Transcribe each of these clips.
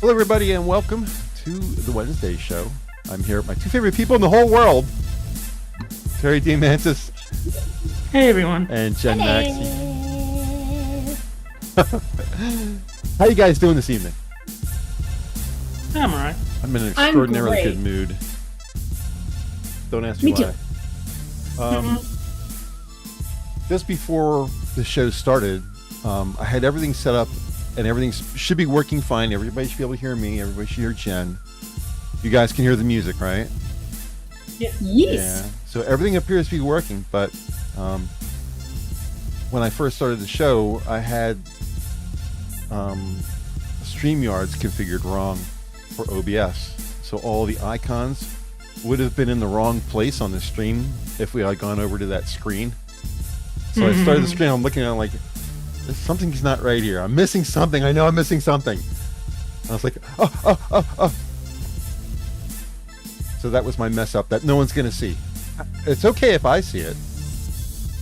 Hello, everybody, and welcome to the Wednesday show. I'm here with my two favorite people in the whole world, Terry D. Mantis. Hey, everyone. And Jen Maxey. How you guys doing this evening? I'm all right. I'm in an extraordinarily good mood. Don't ask me why. Just before the show started, I had everything set up, and everything should be working fine. Everybody should be able to hear me. Everybody should hear Jen. You guys can hear the music, right? Yeah. Yes. Yeah. So everything appears to be working, but when I first started the show, I had StreamYards configured wrong for OBS. So all the icons would have been in the wrong place on the stream if we had gone over to that screen. So I started the screen, I'm looking at it like, something's not right here. I'm missing something. I know I'm missing something. I was like, oh. So that was my mess up that no one's going to see. It's okay if I see it.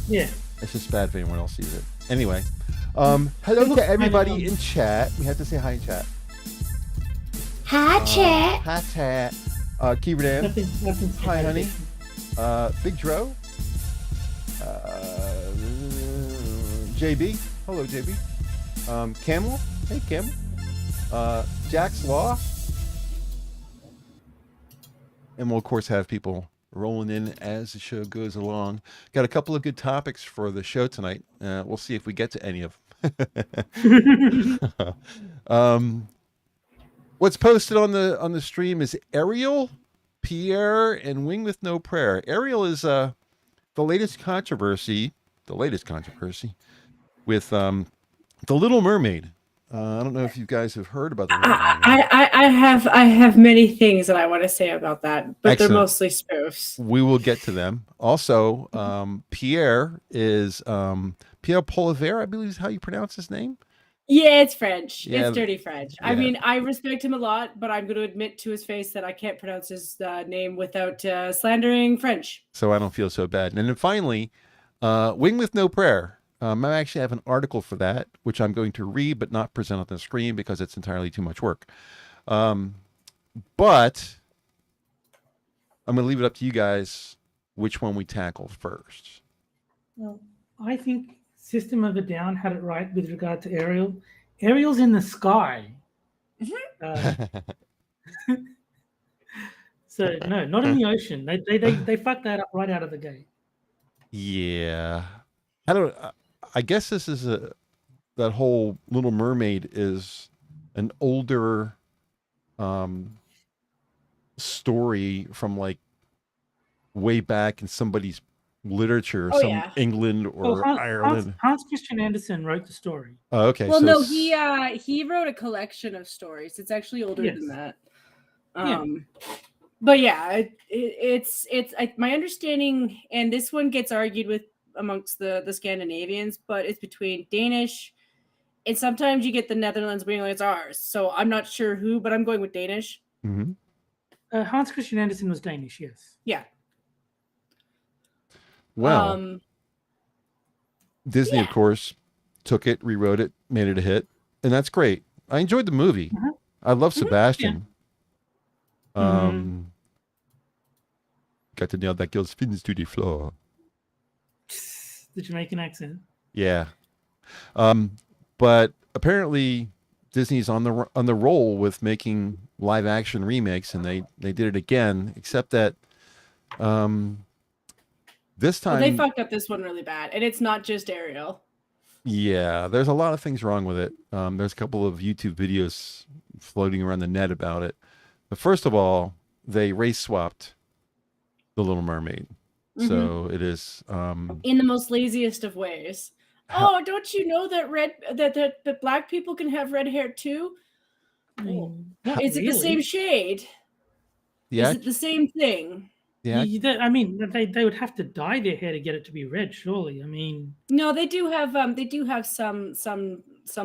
Yeah. It's just bad if anyone else sees it. Anyway, hello to everybody in chat. We have to say hi in chat. Hi, chat. Hi, chat. Keyboard hi, honey. Big Dro. JB. Hello, JB. Camel. Hey, Camel. Jack's Law. And we'll, of course, have people rolling in as the show goes along. Got a couple of good topics for the show tonight. We'll see if we get to any of them. What's posted on the stream is Ariel, Pierre, and Wing with No Prayer. Ariel is the latest controversy with The Little Mermaid. I don't know if you guys have heard about The Little Mermaid. I have many things that I want to say about that, but Excellent. They're mostly spoofs. We will get to them. Also, Pierre is Pierre Poliver, I believe is how you pronounce his name. Yeah, it's French. Yeah, it's dirty French. yeah. I mean, I respect him a lot, but I'm going to admit to his face that I can't pronounce his name without slandering French. So I don't feel so bad. And then finally, Wing with No Prayer. I actually have an article for that, which I'm going to read but not present on the screen because it's entirely too much work. But I'm going to leave it up to you guys which one we tackle first. Well, I think System of a Down had it right with regard to Ariel. Ariel's in the sky. So no, not in the ocean. They fucked that up right out of the gate. Yeah. I guess this is that whole Little Mermaid is an older story from like way back in somebody's literature, England or Ireland. Hans Christian Andersen wrote the story. Oh, okay. Well, so no, he wrote a collection of stories. It's actually older than that. But yeah, it's my understanding, and this one gets argued with amongst the Scandinavians, but it's between Danish, and sometimes you get the Netherlands being like it's ours. So I'm not sure who, but I'm going with Danish. Mm-hmm. Hans Christian Andersen was Danish, yes. Yeah. Well, Disney, of course, took it, rewrote it, made it a hit, and that's great. I enjoyed the movie. I love Sebastian. Got to nail that girl's fins to the floor. The Jamaican accent. Yeah. But apparently Disney's on the roll with making live action remakes, and they did it again, except that this time they fucked up this one really bad, and it's not just Ariel. Yeah, there's a lot of things wrong with it. There's a couple of YouTube videos floating around the net about it. But first of all, they race swapped The Little Mermaid. So it is in the most laziest of ways. Oh, don't you know that that black people can have red hair too? Is it the same shade? Yeah. Is it the same thing? Yeah. I mean, they would have to dye their hair to get it to be red, surely. I mean, no, they do have some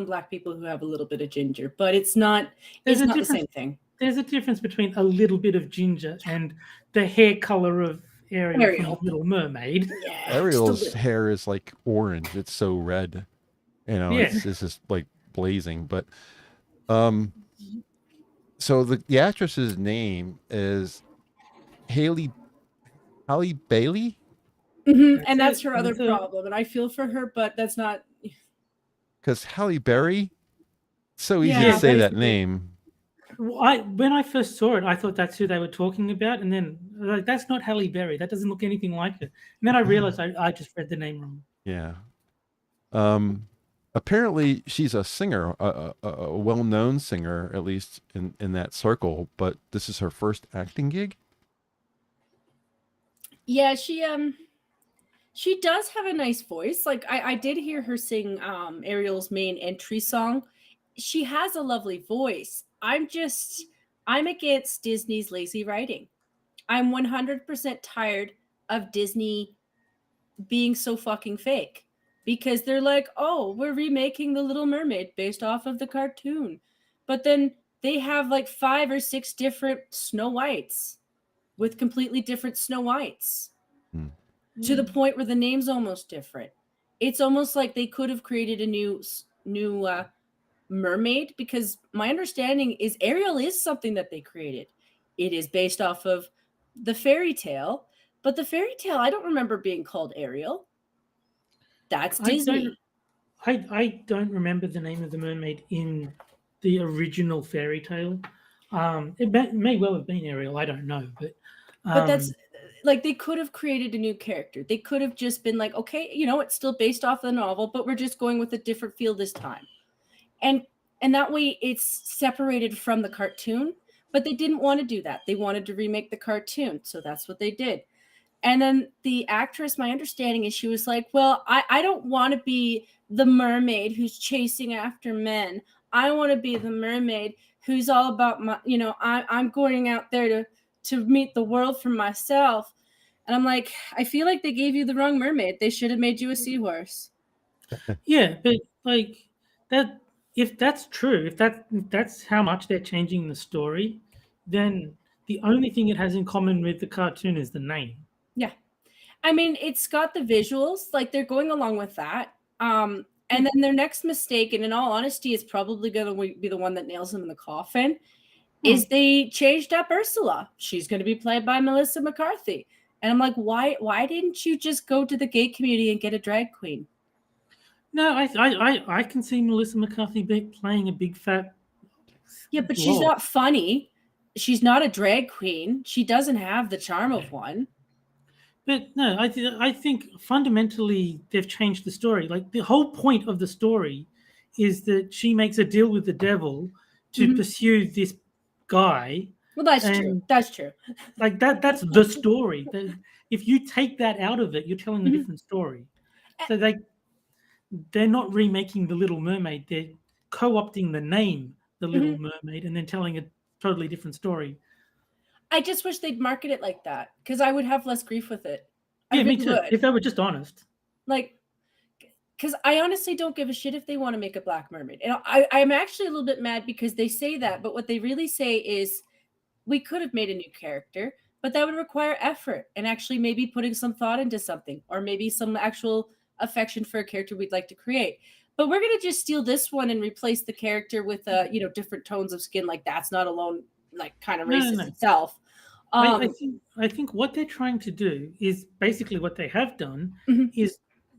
black people who have a little bit of ginger, but it's not the same thing. There's a difference between a little bit of ginger and the hair color of Ariel from Little Mermaid. Yeah, Ariel's hair is like orange. It's so red. You know, it's just like blazing. But So the actress's name is Haley Halle Bailey, And That's that's it. her other problem. And I feel for her, but that's not. because Halle Berry. So easy to Yeah, say that basically. name. When I first saw it, I thought that's who they were talking about, and then like that's not Halle Berry. That doesn't look anything like her. And then I realized I just read the name wrong. Yeah. Um, apparently she's a singer, a well-known singer, at least in that circle. But this is her first acting gig. Yeah, she does have a nice voice. Like I did hear her sing Ariel's main entry song. She has a lovely voice. I'm against Disney's lazy writing. I'm 100% tired of Disney being so fucking fake because they're like, "Oh, we're remaking The Little Mermaid based off of the cartoon." But then they have like 5 or 6 different Snow Whites with completely different Snow Whites Hmm. to the point where the name's almost different. It's almost like they could have created a new mermaid, because my understanding is Ariel is something that they created. It is based off of the fairy tale, but the fairy tale I don't remember being called Ariel. That's I don't. Disney. I don't remember the name of the mermaid in the original fairy tale. It may well have been Ariel. I don't know, but But that's like they could have created a new character. They could have just been like, okay, it's still based off the novel, but we're just going with a different feel this time. And that way it's separated from the cartoon, but they didn't want to do that. They wanted to remake the cartoon, so that's what they did. And then the actress, my understanding is she was like, well, I don't want to be the mermaid who's chasing after men. I want to be the mermaid who's all about my, I'm going out there to meet the world for myself. And I'm like, I feel like they gave you the wrong mermaid. They should have made you a seahorse. yeah, but like that. If that's true, if that's how much they're changing the story, then the only thing it has in common with the cartoon is the name. Yeah. I mean, it's got the visuals, like they're going along with that. And then their next mistake, and in all honesty, is probably going to be the one that nails them in the coffin, is they changed up Ursula. She's going to be played by Melissa McCarthy. And I'm like, why didn't you just go to the gay community and get a drag queen? No, I can see Melissa McCarthy playing a big fat. Yeah, but she's not funny. She's not a drag queen. She doesn't have the charm of one. But no, I think fundamentally they've changed the story. Like the whole point of the story is that she makes a deal with the devil to pursue this guy. Well, that's true. That's true. Like that's the story. If you take that out of it, you're telling a different story. So they're not remaking The Little Mermaid. They're co-opting the name The Little Mermaid and then telling a totally different story. I just wish they'd market it like that because I would have less grief with it. Yeah, me too. If they were just honest. Like, because I honestly don't give a shit if they want to make a black mermaid. And I'm actually a little bit mad because they say that, but what they really say is we could have made a new character, but that would require effort and actually maybe putting some thought into something or maybe some actual affection for a character we'd like to create. But we're going to just steal this one and replace the character with different tones of skin. Like that's not alone like kind of racist itself. I think what they're trying to do is basically what they have done is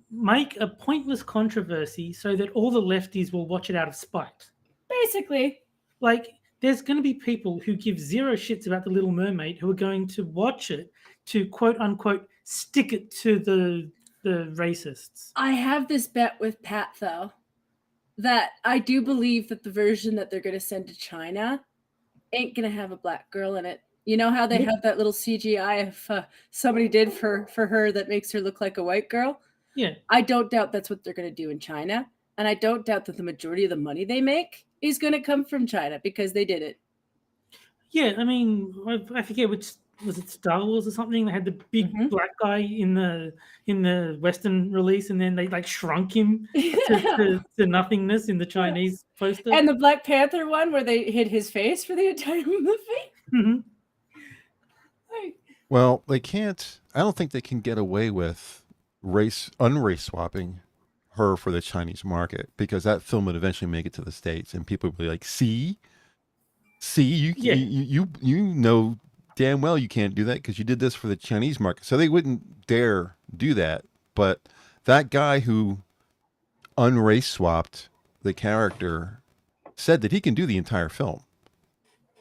make a pointless controversy so that all the lefties will watch it out of spite. Basically. Like there's going to be people who give zero shits about The Little Mermaid who are going to watch it to quote unquote stick it to the racists. I have this bet with Pat though that I do believe that the version that they're going to send to China ain't going to have a black girl in it. You know how they have that little CGI if somebody did for her that makes her look like a white girl? Yeah. I don't doubt that's what they're going to do in China. And I don't doubt that the majority of the money they make is going to come from China because they did it. Yeah, I mean, I forget which, was it Star Wars or something? They had the big black guy in the Western release, and then they like shrunk him to nothingness in the Chinese poster. And the Black Panther one where they hid his face for the entire movie. Well, they can't. I don't think they can get away with unrace swapping her for the Chinese market because that film would eventually make it to the States, and people would be like, "See, See, you Yeah. you know damn well you can't do that because you did this for the Chinese market, so they wouldn't dare do that. But that guy who unrace swapped the character said that he can do the entire film,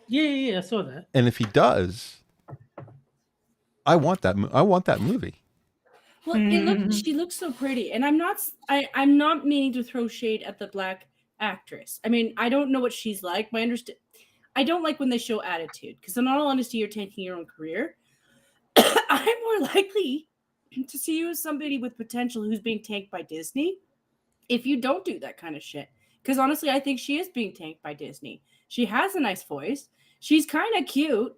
Yeah, I saw that. and if he does, I want that. I want that movie. Well, she looks so pretty, and I'm not meaning to throw shade at the black actress. I mean, I don't know what she's like. I don't like when they show attitude because, in all honesty, you're tanking your own career. I'm more likely to see you as somebody with potential who's being tanked by Disney if you don't do that kind of shit. Because honestly, I think she is being tanked by Disney. She has a nice voice. She's kind of cute.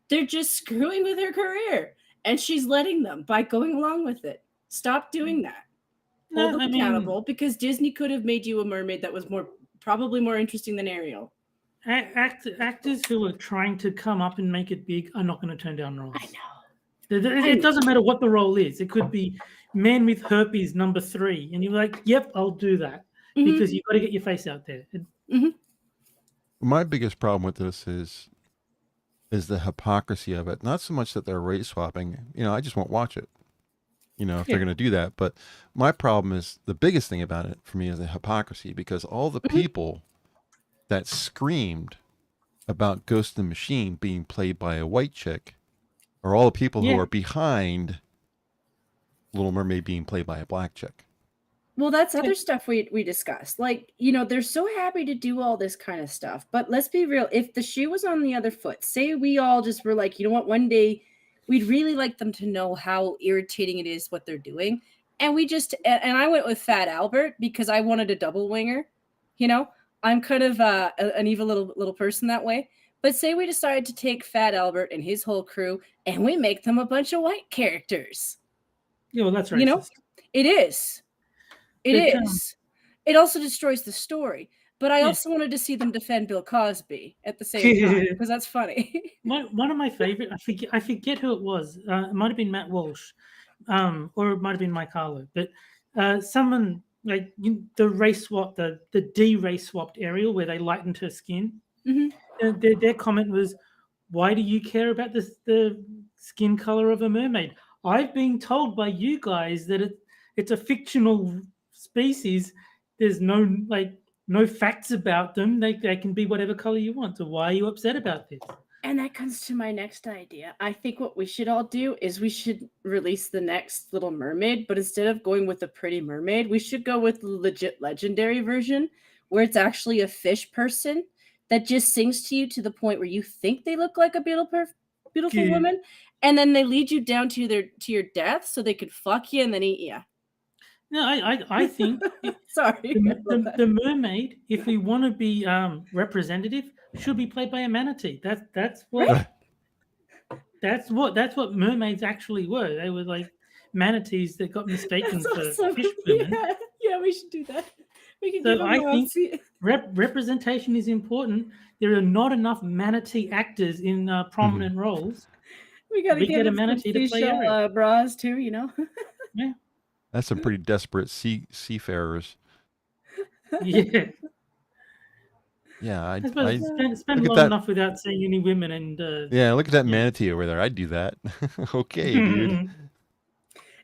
They're just screwing with her career. And she's letting them by going along with it. Stop doing that. Hold them accountable because Disney could have made you a mermaid that was probably more interesting than Ariel. Actors who are trying to come up and make it big are not going to turn down roles. I know. It doesn't matter what the role is. It could be man with herpes number 3, and you're like, "Yep, I'll do that," because you've got to get your face out there. My biggest problem with this is the hypocrisy of it. Not so much that they're race swapping. I just won't watch it. If they're going to do that. But my problem is the biggest thing about it for me is the hypocrisy, because all the people that screamed about Ghost in the Machine being played by a white chick are all the people who are behind Little Mermaid being played by a black chick. Well, that's other stuff we discussed. Like, they're so happy to do all this kind of stuff. But let's be real. If the shoe was on the other foot, say we all just were like, you know what, one day we'd really like them to know how irritating it is what they're doing. And and I went with Fat Albert because I wanted a double winger. I'm kind of an evil little person that way. But say we decided to take Fat Albert and his whole crew and we make them a bunch of white characters. Yeah, well, that's racist. It is. It is. It also destroys the story. But I also wanted to see them defend Bill Cosby at the same time because that's funny. One of my favorite, I forget who it was. It might have been Matt Walsh, or it might have been Mike Harlow. But someone like the race swap, the de-race swapped Ariel, where they lightened her skin. Their comment was, "Why do you care about the skin color of a mermaid? I've been told by you guys that it's a fictional species. There's no facts about them. They can be whatever color you want. So why are you upset about this?" And that comes to my next idea. I think what we should all do is we should release the next Little Mermaid, but instead of going with the pretty mermaid, we should go with the legit legendary version where it's actually a fish person that just sings to you to the point where you think they look like a beautiful woman, and then they lead you down to your death so they could fuck you and then eat you. No, I think sorry. The mermaid, if we want to be representative, should be played by a manatee. That's what mermaids actually were. They were like manatees that got mistaken for fish women. Yeah, we should do that. I think representation is important. There are not enough manatee actors in prominent roles. We got to get a manatee to play Ariel. bras too, Yeah. That's some pretty desperate seafarers. Yeah. Yeah, I spend long enough without seeing any women, and look at that manatee over there. I'd do that. Okay, dude.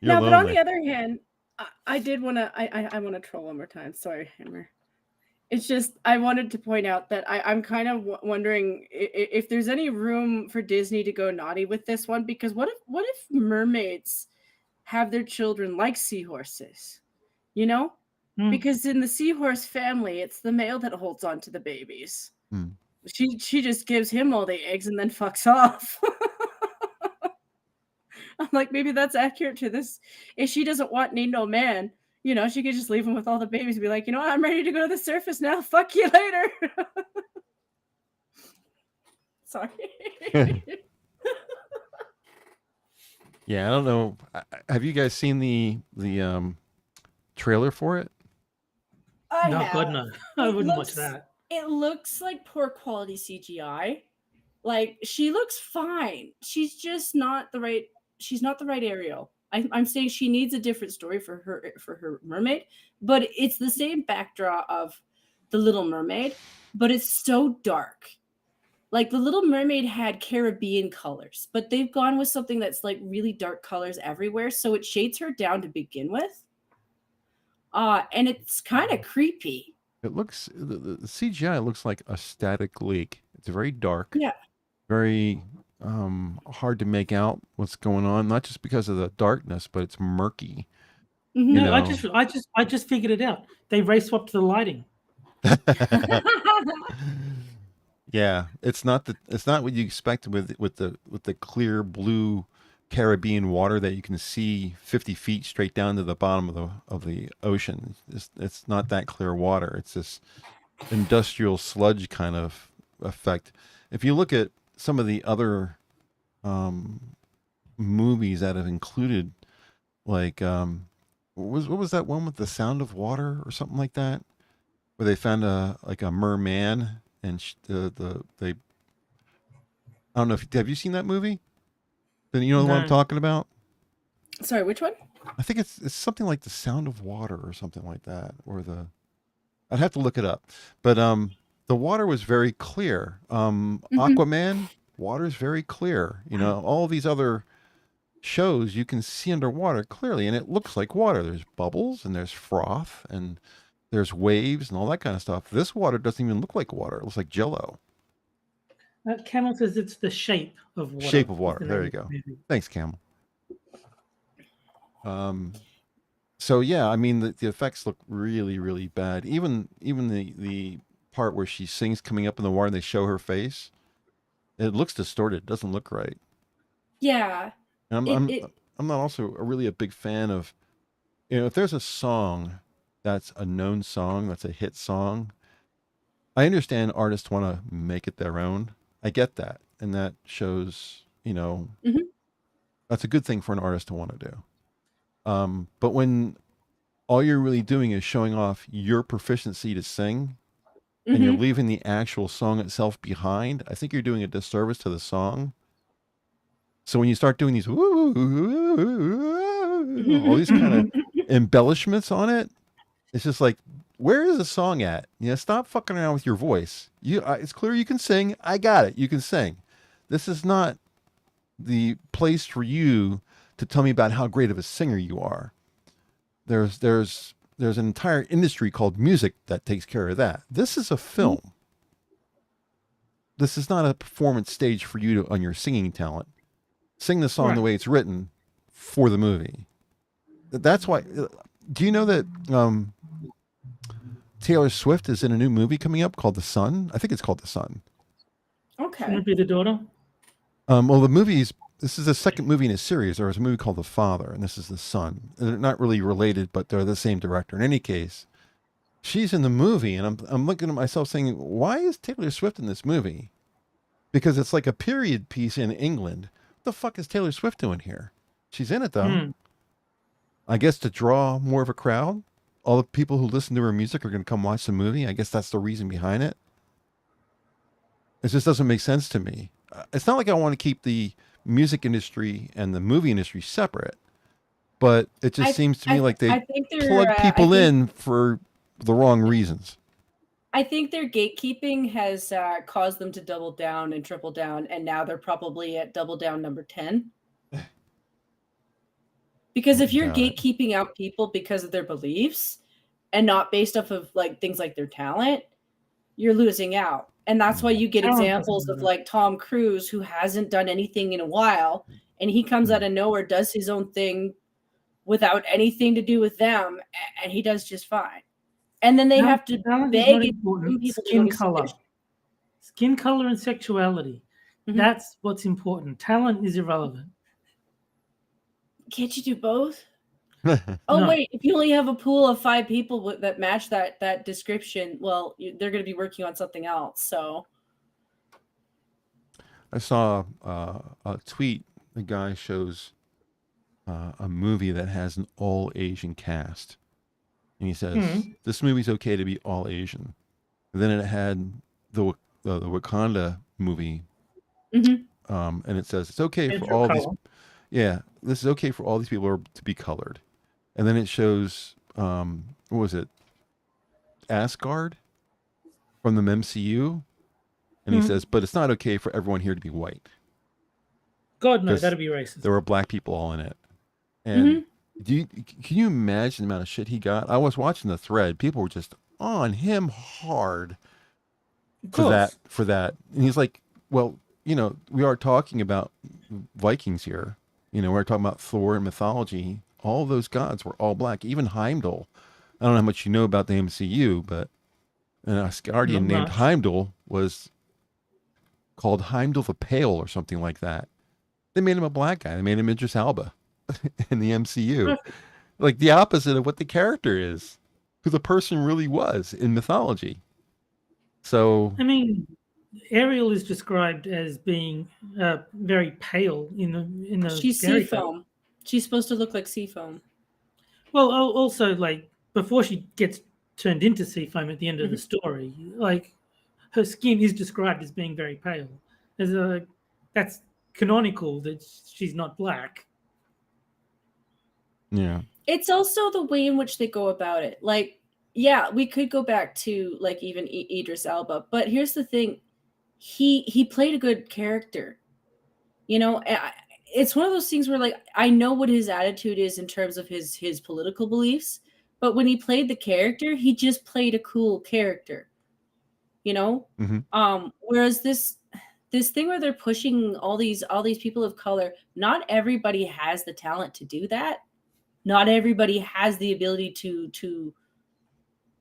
Now, but on the other hand, I did want to. I want to troll one more time. Sorry, Hammer. It's just I wanted to point out that I'm kind of wondering if there's any room for Disney to go naughty with this one, because what if mermaids have their children like seahorses? Because in the seahorse family, it's the male that holds on to the babies. She just gives him all the eggs and then fucks off. I'm like, maybe that's accurate to this. If she doesn't need no man, she could just leave him with all the babies and be like, I'm ready to go to the surface now. Fuck you later. Sorry. Yeah, I don't know. Have you guys seen the trailer for it? God, no. I wouldn't watch that. It looks like poor quality CGI. Like, she looks fine. She's just not the right. She's not the right Ariel. I'm saying she needs a different story for her mermaid, but it's the same backdrop of the Little Mermaid, but it's so dark. Like the Little Mermaid had Caribbean colors, but they've gone with something that's like really dark colors everywhere, so it shades her down to begin with. And it's kind of creepy. It looks the CGI looks like a static lake. It's very dark, Yeah. very hard to make out what's going on. Not just because of the darkness, but it's murky. Mhm. You No, know. I just figured it out. They race swapped the lighting. Yeah, it's not what you expect with the clear blue Caribbean water that you can see 50 feet straight down to the bottom of the ocean. It's not that clear water. It's this industrial sludge kind of effect. If you look at some of the other movies that have included, like what was that one with the Sound of Water or something like that, where they found a merman and they, I don't know if have you seen that movie? Then you know what I'm No. talking about. Sorry, which one? I think it's something like the Sound of Water or something like that, or the I'd have to look it up. But the water was very clear. Aquaman, water's very clear. You know, all these other shows you can see underwater clearly, and it looks like water. There's bubbles and there's froth and there's waves and all that kind of stuff. This water doesn't even look like water. It looks like Jello. Camel says it's the shape of water. Shape of Water. is the There name you of the go. movie. Thanks, Camel. So yeah, I mean the effects look really, really bad. Even the part where she sings coming up in the water and they show her face, it looks distorted. It doesn't look right. Yeah. And I'm not also really a big fan of, you know, if there's a song that's a known song, that's a hit song, I understand artists want to make it their own. I get that. And that shows, you know, that's a good thing for an artist to want to do. But when all you're really doing is showing off your proficiency to sing and you're leaving the actual song itself behind, I think you're doing a disservice to the song. So when you start doing these all these kind of embellishments on it, it's just like, where is the song at? You know, stop fucking around with your voice. It's clear you can sing. I got it. You can sing. This is not the place for you to tell me about how great of a singer you are. There's an entire industry called music that takes care of that. This is a film. This is not a performance stage for you on your singing talent. Sing the song the way it's written for the movie. That's why. Do you know that Taylor Swift is in a new movie coming up called The Sun? I think it's called The Sun. Okay. Shouldn't it be the daughter? Well, this is the second movie in a series. There was a movie called The Father, and this is The Son. They're not really related, but they're the same director. In any case, she's in the movie, and I'm looking at myself saying, why is Taylor Swift in this movie? Because it's like a period piece in England. What the fuck is Taylor Swift doing here? She's in it, though. I guess to draw more of a crowd. All the people who listen to her music are going to come watch the movie. I guess that's the reason behind it. It just doesn't make sense to me. It's not like I want to keep the music industry and the movie industry separate, but it just seems to me like they plug people in for the wrong reasons. I think their gatekeeping has caused them to double down and triple down, and now they're probably at double down number 10. Because if you're gatekeeping out people because of their beliefs and not based off of like things like their talent, you're losing out. And that's why you get examples of like Tom Cruise, who hasn't done anything in a while, and he comes out of nowhere, does his own thing without anything to do with them, and he does just fine. And then they have to beg skin color. Skin color and sexuality. That's what's important. Talent is irrelevant. Can't you do both? Wait, if you only have a pool of 5 people that match that description, well, they're going to be working on something else. So I saw a tweet. The guy shows a movie that has an all Asian cast, and he says this movie's okay to be all Asian. And then it had the Wakanda movie, and it says it's okay for all these. Yeah, this is okay for all these people to be colored. And then it shows, what was it? Asgard from the MCU. And he says, but it's not okay for everyone here to be white. God, no, 'Cause that'd be racist. There were black people all in it. And can you imagine the amount of shit he got? I was watching the thread. People were just on him hard for that. And he's like, well, you know, we are talking about Vikings here. You know, we're talking about Thor and mythology. All those gods were all black. Even Heimdall. I don't know how much you know about the MCU, but an Asgardian named Heimdall was called Heimdall the Pale or something like that. They made him a black guy. They made him Idris Elba in the MCU. Like the opposite of what the character is, who the person really was in mythology. So, I mean, Ariel is described as being very pale in the She's sea foam. She's supposed to look like sea foam. Well, also, like, before she gets turned into sea foam at the end of the story, like, her skin is described as being very pale. That's canonical that she's not black. Yeah. It's also the way in which they go about it. Like, yeah, we could go back to, like, even Idris Elba, but here's the thing. He played a good character. You know, it's one of those things where, like, I know what his attitude is in terms of his political beliefs, but when he played the character, he just played a cool character. You know? Whereas this thing where they're pushing all these people of color, not everybody has the talent to do that. Not everybody has the ability to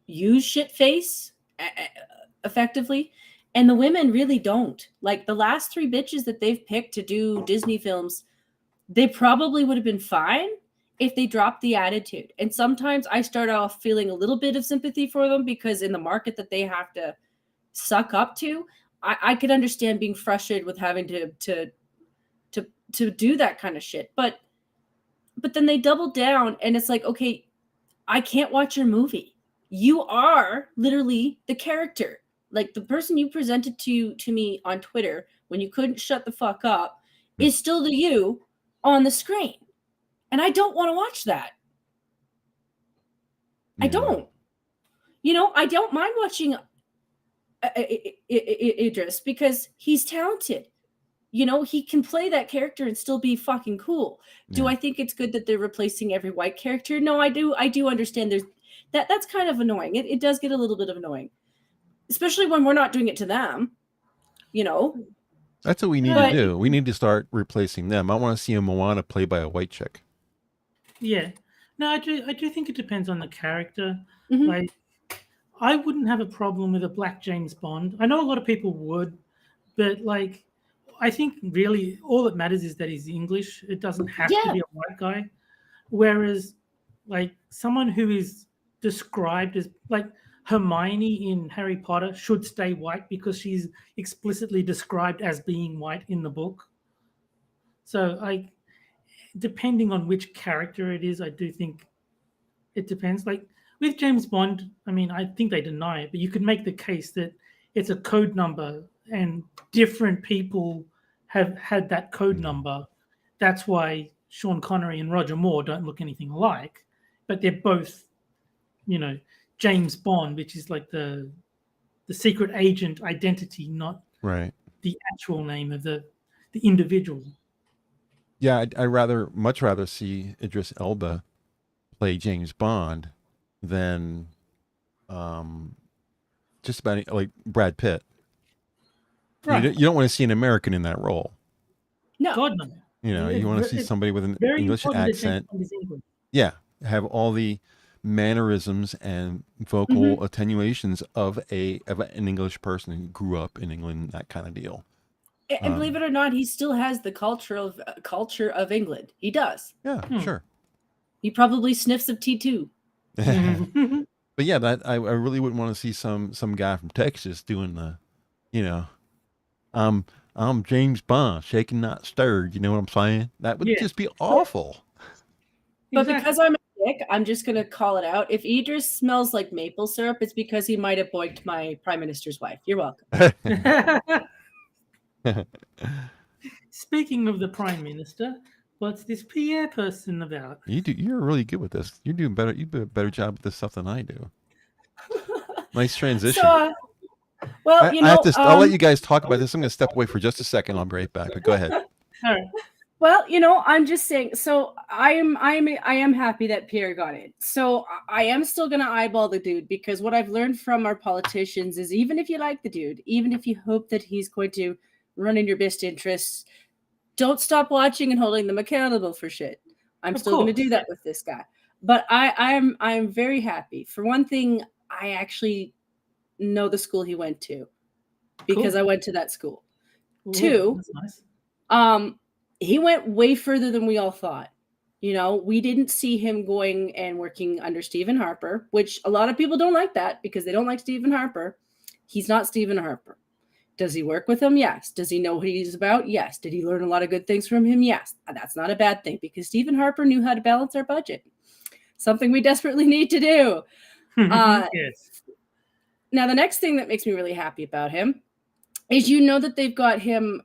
use shit face effectively. And the women really don't. Like, the last 3 bitches that they've picked to do Disney films, they probably would have been fine if they dropped the attitude. And sometimes I start off feeling a little bit of sympathy for them because in the market that they have to suck up to, I could understand being frustrated with having to do that kind of shit. But then they double down and it's like, okay, I can't watch your movie. You are literally the character. Like, the person you presented to me on Twitter when you couldn't shut the fuck up is still the you on the screen. And I don't want to watch that. Yeah. I don't. You know, I don't mind watching Idris because he's talented. You know, he can play that character and still be fucking cool. Yeah. Do I think it's good that they're replacing every white character? No, I do understand that's kind of annoying. It does get a little bit of annoying. Especially when we're not doing it to them, you know? That's what we need to do. We need to start replacing them. I want to see a Moana played by a white chick. Yeah. No, I do think it depends on the character. Like, I wouldn't have a problem with a black James Bond. I know a lot of people would, but, like, I think really all that matters is that he's English. It doesn't have to be a white guy. Whereas, like, someone who is described as, like, Hermione in Harry Potter should stay white because she's explicitly described as being white in the book. So, like, depending on which character it is, I do think it depends. Like, with James Bond, I mean, I think they deny it, but you could make the case that it's a code number and different people have had that code number. That's why Sean Connery and Roger Moore don't look anything alike, but they're both, you know, James Bond, which is like the secret agent identity, not the actual name of the individual. Yeah, I'd much rather see Idris Elba play James Bond than just about like Brad Pitt. Right. You don't want to see an American in that role. No, God, no. You know, you want to see somebody with an English accent. Yeah, have all the mannerisms and vocal attenuations of an English person who grew up in England, that kind of deal. And believe it or not, he still has the culture of England. He does. Yeah, sure. He probably sniffs of T2. But yeah, that I really wouldn't want to see some guy from Texas doing the, you know, I'm James Bond, shaken not stirred. You know what I'm saying? That would just be awful. But because I'm a dick, I'm just gonna call it out. If Idris smells like maple syrup, it's because he might have boinked my prime minister's wife. You're welcome. Speaking of the prime minister, what's this Pierre person about? You're really good with this. You're doing better. You do a better job with this stuff than I do. Nice transition. Well, I have to. I'll let you guys talk about this. I'm going to step away for just a second. I'll be right back. But go ahead. All right. Well, I'm just saying. So I am happy that Pierre got it. So I am still gonna eyeball the dude, because what I've learned from our politicians is, even if you like the dude, even if you hope that he's going to run in your best interests, don't stop watching and holding them accountable for shit. I'm still gonna do that with this guy. But I'm very happy. For one thing, I actually know the school he went to, because I went to that school. Ooh, Two, that's nice. He went way further than we all thought. We didn't see him going and working under Stephen Harper, which a lot of people don't like that because they don't like Stephen Harper. He's not Stephen Harper. Does he work with him? Yes. Does he know what he's about? Yes. Did he learn a lot of good things from him? Yes. That's not a bad thing, because Stephen Harper knew how to balance our budget. Something we desperately need to do. Yes. Now, the next thing that makes me really happy about him is, that they've got him.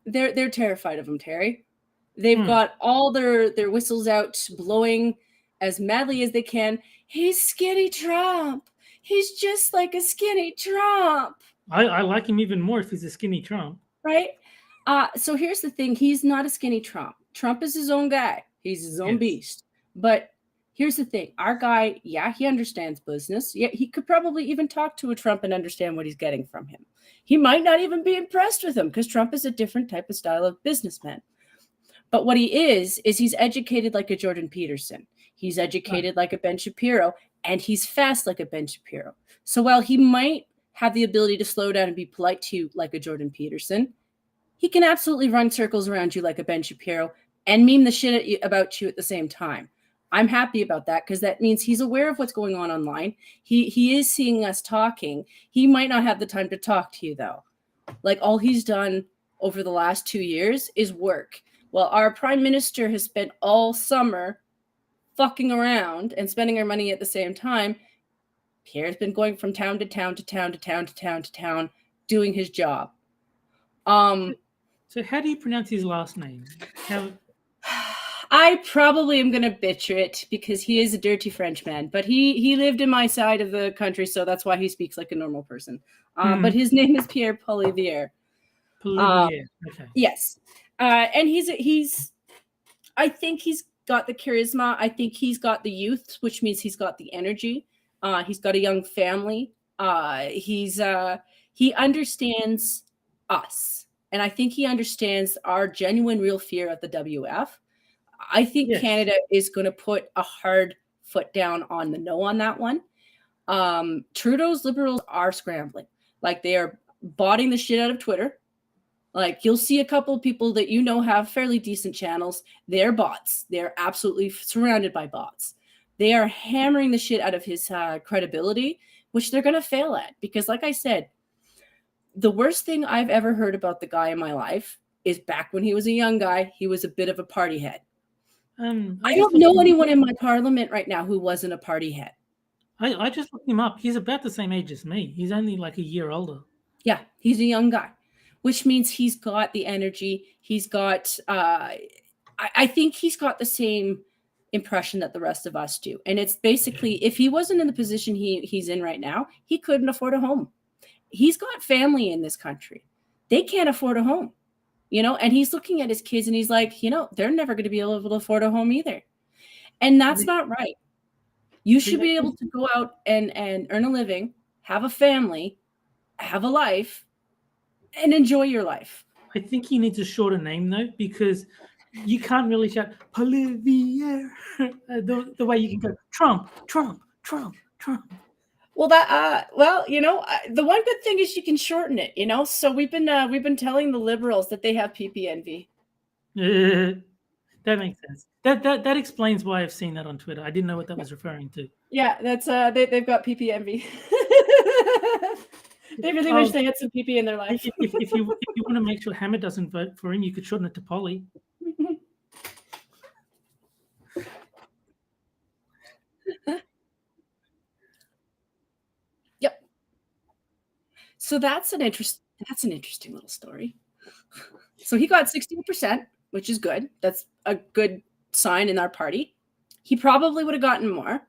They're terrified of him, Terry. They've got all their whistles out, blowing as madly as they can. He's skinny Trump. He's just like a skinny Trump. I like him even more if he's a skinny Trump. Right? So here's the thing. He's not a skinny Trump. Trump is his own guy. He's his own beast. But here's the thing. Our guy, he understands business. Yeah, he could probably even talk to a Trump and understand what he's getting from him. He might not even be impressed with him, because Trump is a different type of style of businessman. But what he is he's educated like a Jordan Peterson. He's educated like a Ben Shapiro, and he's fast like a Ben Shapiro. So while he might have the ability to slow down and be polite to you like a Jordan Peterson, he can absolutely run circles around you like a Ben Shapiro and meme the shit at you, about you at the same time. I'm happy about that, because that means he's aware of what's going on online. He is seeing us talking. He might not have the time to talk to you, though. Like, all he's done over the last 2 years is work. Well, our prime minister has spent all summer fucking around and spending our money at the same time. Pierre's been going from town to town to town to town to town to town, doing his job. So how do you pronounce his last name? I probably am going to butcher it, because he is a dirty Frenchman, but he lived in my side of the country, so that's why he speaks like a normal person. But his name is Pierre Poilievre. Okay. Yes. And I think he's got the charisma. I think he's got the youth, which means he's got the energy. He's got a young family. He understands us. And I think he understands our genuine, real fear of the WF. I think Canada is going to put a hard foot down on the no on that one. Trudeau's Liberals are scrambling. Like, they are botting the shit out of Twitter. Like, you'll see a couple of people that have fairly decent channels. They're bots. They're absolutely surrounded by bots. They are hammering the shit out of his credibility, which they're going to fail at. Because, like I said, the worst thing I've ever heard about the guy in my life is back when he was a young guy, he was a bit of a party head. I don't know anyone in my parliament right now who wasn't a party head. I just looked him up. He's about the same age as me. He's only like a year older. Yeah, he's a young guy, which means he's got the energy. He's got, I think he's got the same impression that the rest of us do. And it's basically, if he wasn't in the position he's in right now, he couldn't afford a home. He's got family in this country. They can't afford a home. And he's looking at his kids and he's like, they're never going to be able to afford a home either. And that's not right. You should be able to go out and earn a living, have a family, have a life, and enjoy your life. I think he needs a shorter name, though, because you can't really shout Poilievre the way you can go Trump, Trump, Trump, Trump. Well, the one good thing is you can shorten it, So we've been telling the Liberals that they have PPNV. That makes sense. That explains why I've seen that on Twitter. I didn't know what that was referring to. Yeah, that's they've got PPNV. They really wish they had some PP in their life. If you want to make sure Hammer doesn't vote for him, you could shorten it to Polly. Yep. So that's an interesting little story. So he got 16%, which is good. That's a good sign in our party. He probably would have gotten more,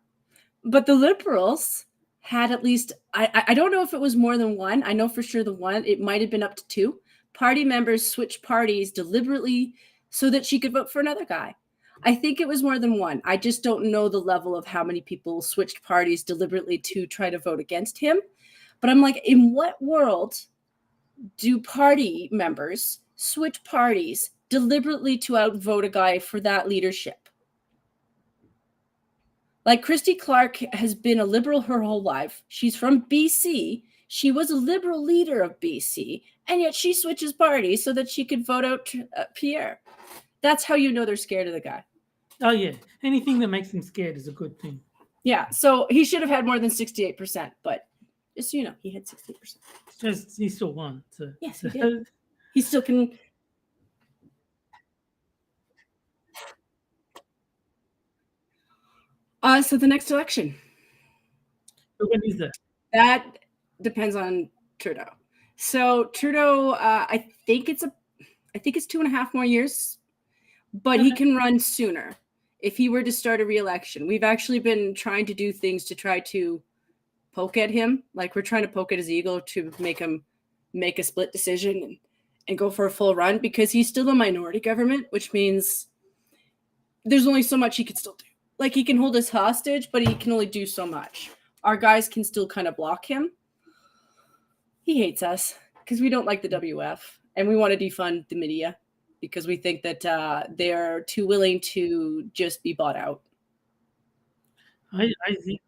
but the Liberals had at least, I don't know if it was more than one. I know for sure the one, it might have been up to 2 party members switch parties deliberately so that she could vote for another guy. I think it was more than one. I just don't know the level of how many people switched parties deliberately to try to vote against him. But I'm like, in what world do party members switch parties deliberately to outvote a guy for that leadership? Like, Christy Clark has been a liberal her whole life. She's from BC. She was a liberal leader of BC, and yet she switches parties so that she could vote out Pierre. That's how you know they're scared of the guy. Oh yeah, anything that makes them scared is a good thing. Yeah, so he should have had more than 68%, but just so you know, he had 68%. Just he still won. So. Yes, he did. He still can. So the next election. When is that? That depends on Trudeau. So Trudeau, I think it's 2.5 more years, but he can run sooner if he were to start a re-election. We've actually been trying to do things to try to poke at him. Like, we're trying to poke at his ego to make him make a split decision and go for a full run, because he's still a minority government, which means there's only so much he can still do. Like, he can hold us hostage, but he can only do so much. Our guys can still kind of block him. He hates us because we don't like the WF, and we want to defund the media because we think that they're too willing to just be bought out. I think.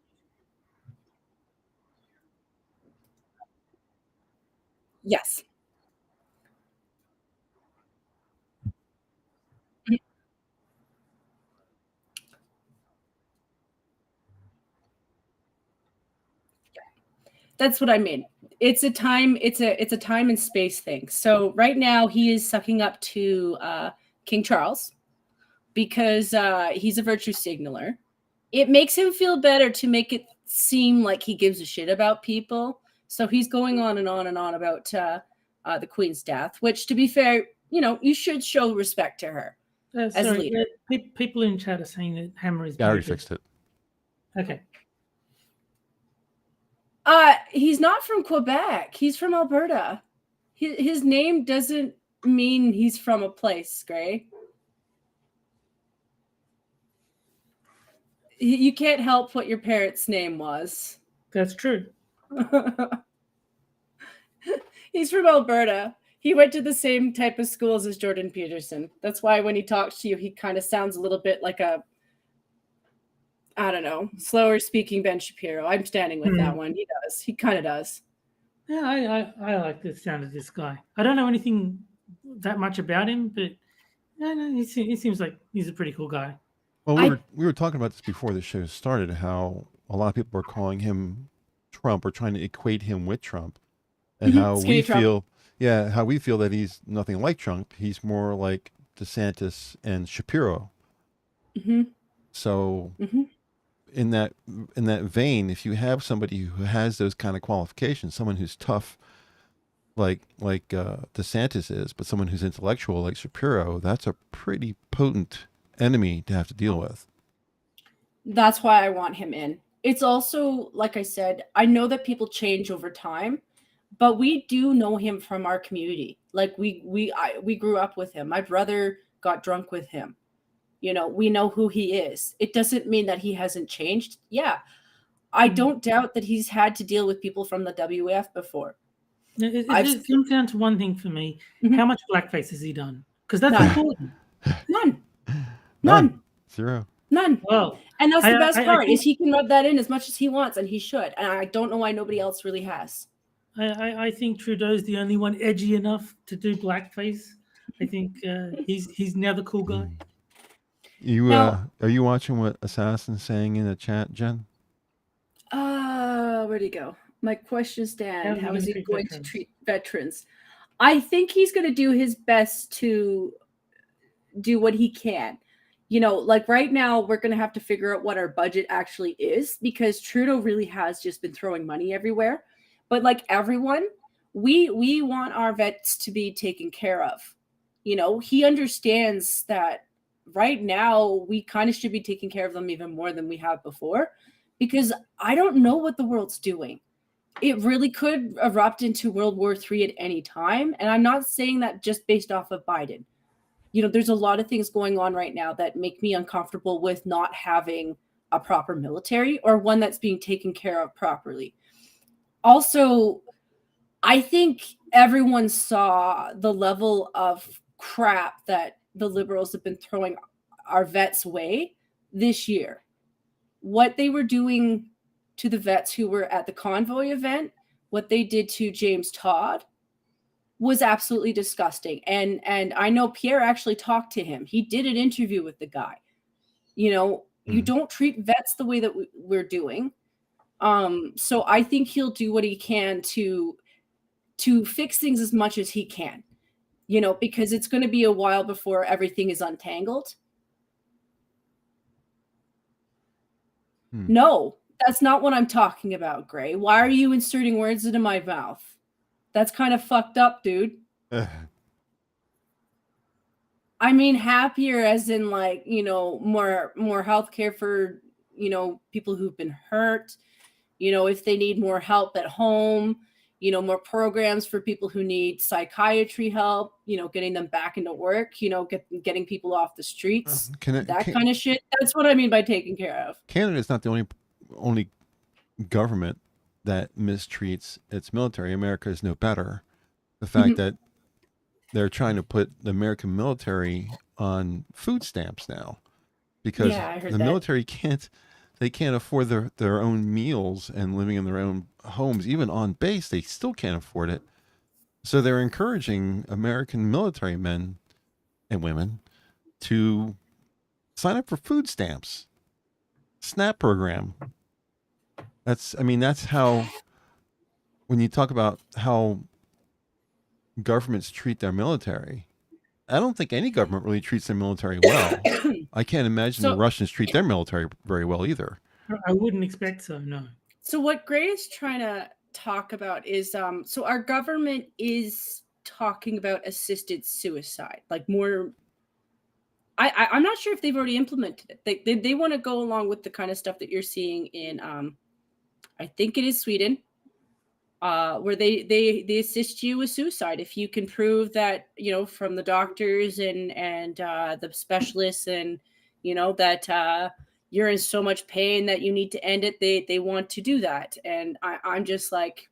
Yes. That's what I mean. It's a time and space thing. So right now he is sucking up to King Charles because he's a virtue signaler. It makes him feel better to make it seem like he gives a shit about people. So he's going on and on and on about the Queen's death, which, to be fair, you should show respect to her as a leader. People in chat are saying that Hammer is. Yeah, I already fixed it. Okay. He's not from Quebec. He's from Alberta. His name doesn't mean he's from a place, Gray. You can't help what your parents' name was. That's true. He's from Alberta. He went to the same type of schools as Jordan Peterson. That's why when he talks to you, he kind of sounds a little bit like a, I don't know, slower speaking Ben Shapiro. I'm standing with that one. He does. He kind of does. Yeah, I like the sound of this guy. I don't know anything that much about him, but he seems like he's a pretty cool guy. Well, we were talking about this before the show started, how a lot of people are calling him Trump or trying to equate him with Trump, and how we feel, how we feel that he's nothing like Trump. He's more like DeSantis and Shapiro. So in that vein, if you have somebody who has those kind of qualifications, someone who's tough like DeSantis is, but someone who's intellectual like Shapiro, that's a pretty potent enemy to have to deal with. That's why I want him in. It's also, like I said, I know that people change over time, but we do know him from our community. Like, we grew up with him. My brother got drunk with him. We know who he is. It doesn't mean that he hasn't changed. Yeah, I don't doubt that he's had to deal with people from the WF before. It comes down to one thing for me. How much blackface has he done? Because that's important. None. Zero. None. Well, and that's the best part, is he can rub that in as much as he wants, and he should. And I don't know why nobody else really has. I think Trudeau's the only one edgy enough to do blackface. I think he's now the cool guy. Are you watching what Assassin's saying in the chat, Jen? Where'd he go? My question stand: how is he going to treat veterans? I think he's going to do his best to do what he can. Like right now, we're going to have to figure out what our budget actually is, because Trudeau really has just been throwing money everywhere. But like everyone, we want our vets to be taken care of. He understands that right now we kind of should be taking care of them even more than we have before, because I don't know what the world's doing. It really could erupt into World War III at any time. And I'm not saying that just based off of Biden. You know, there's a lot of things going on right now that make me uncomfortable with not having a proper military or one that's being taken care of properly. Also, I think everyone saw the level of crap that the liberals have been throwing our vets' way this year. What they were doing to the vets who were at the convoy event, what they did to James Todd was absolutely disgusting. And I know Pierre actually talked to him. He did an interview with the guy. You know, you don't treat vets the way that we're doing. So I think he'll do what he can to fix things as much as he can, you know, because it's going to be a while before everything is untangled. No, that's not what I'm talking about, Gray. Why are you inserting words into my mouth? That's kind of fucked up, dude. I mean, happier as in like, you know, more healthcare for, you know, people who've been hurt, you know, if they need more help at home, you know, more programs for people who need psychiatry help, you know, getting them back into work, you know, getting people off the streets, that kind of shit. That's what I mean by taking care of. Canada is not the only government that mistreats its military. America is no better. The fact that they're trying to put the American military on food stamps now because the military can't afford their own meals and living in their own homes. Even on base, they still can't afford it. So they're encouraging American military men and women to sign up for food stamps, SNAP program. That's how, when you talk about how governments treat their military, I don't think any government really treats their military well. I can't imagine the Russians treat their military very well either. I wouldn't expect so, no. So what Gray is trying to talk about is, so our government is talking about assisted suicide, like more. I'm not sure if they've already implemented it. They want to go along with the kind of stuff that you're seeing in, I think it is Sweden, where they assist you with suicide if you can prove that, you know, from the doctors and the specialists, and you know that you're in so much pain that you need to end it. They want to do that, and I'm just like,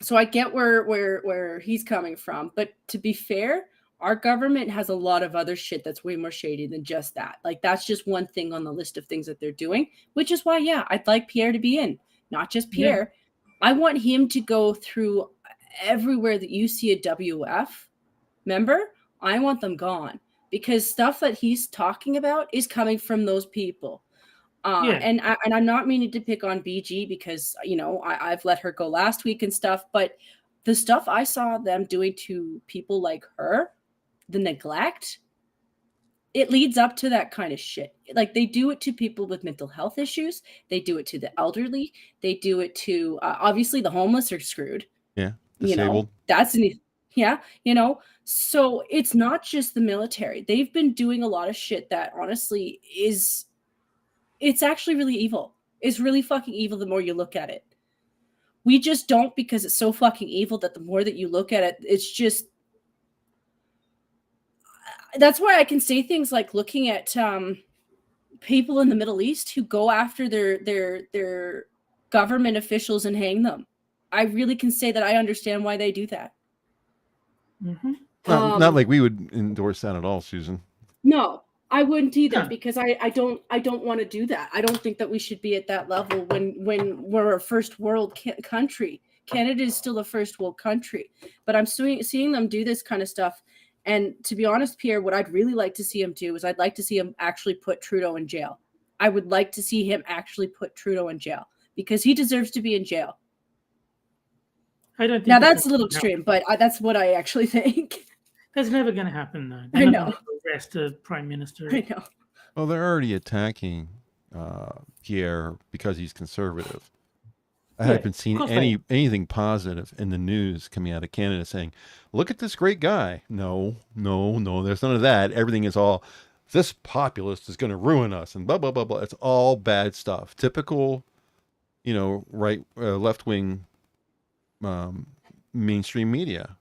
so I get where he's coming from, but to be fair, our government has a lot of other shit that's way more shady than just that. Like, that's just one thing on the list of things that they're doing, which is why, yeah, I'd like Pierre to be in. Not just Pierre. Yeah. I want him to go through everywhere that you see a WF member. I want them gone, because stuff that he's talking about is coming from those people. And I'm not meaning to pick on BG because, you know, I've let her go last week and stuff, but the stuff I saw them doing to people like her, the neglect, it leads up to that kind of shit. Like, they do it to people with mental health issues. They do it to the elderly. They do it to, obviously the homeless are screwed. Yeah. Disabled. You know, you know, so it's not just the military. They've been doing a lot of shit that honestly it's actually really evil. It's really fucking evil the more you look at it. We just don't, because it's so fucking evil that the more that you look at it, it's just, that's why I can say things like looking at people in the Middle East who go after their government officials and hang them. I really can say that I understand why they do that. Mm-hmm. Not like we would endorse that at all, Susan. No, I wouldn't either, because I don't want to do that. I don't think that we should be at that level when we're a first world country. Canada is still a first world country, but I'm seeing them do this kind of stuff. And to be honest, Pierre, what I'd really like to see him do is I'd like to see him actually put Trudeau in jail. I would like to see him actually put Trudeau in jail, because he deserves to be in jail. I don't think now that's a little extreme, but that's what I actually think. That's never going to happen, though. I know. Arrest the prime minister. I know. Well, they're already attacking Pierre because he's conservative. I haven't seen anything positive in the news coming out of Canada saying, look at this great guy. No, there's none of that. Everything is all, this populist is going to ruin us and blah, blah, blah, blah. It's all bad stuff. Typical, left-wing mainstream media.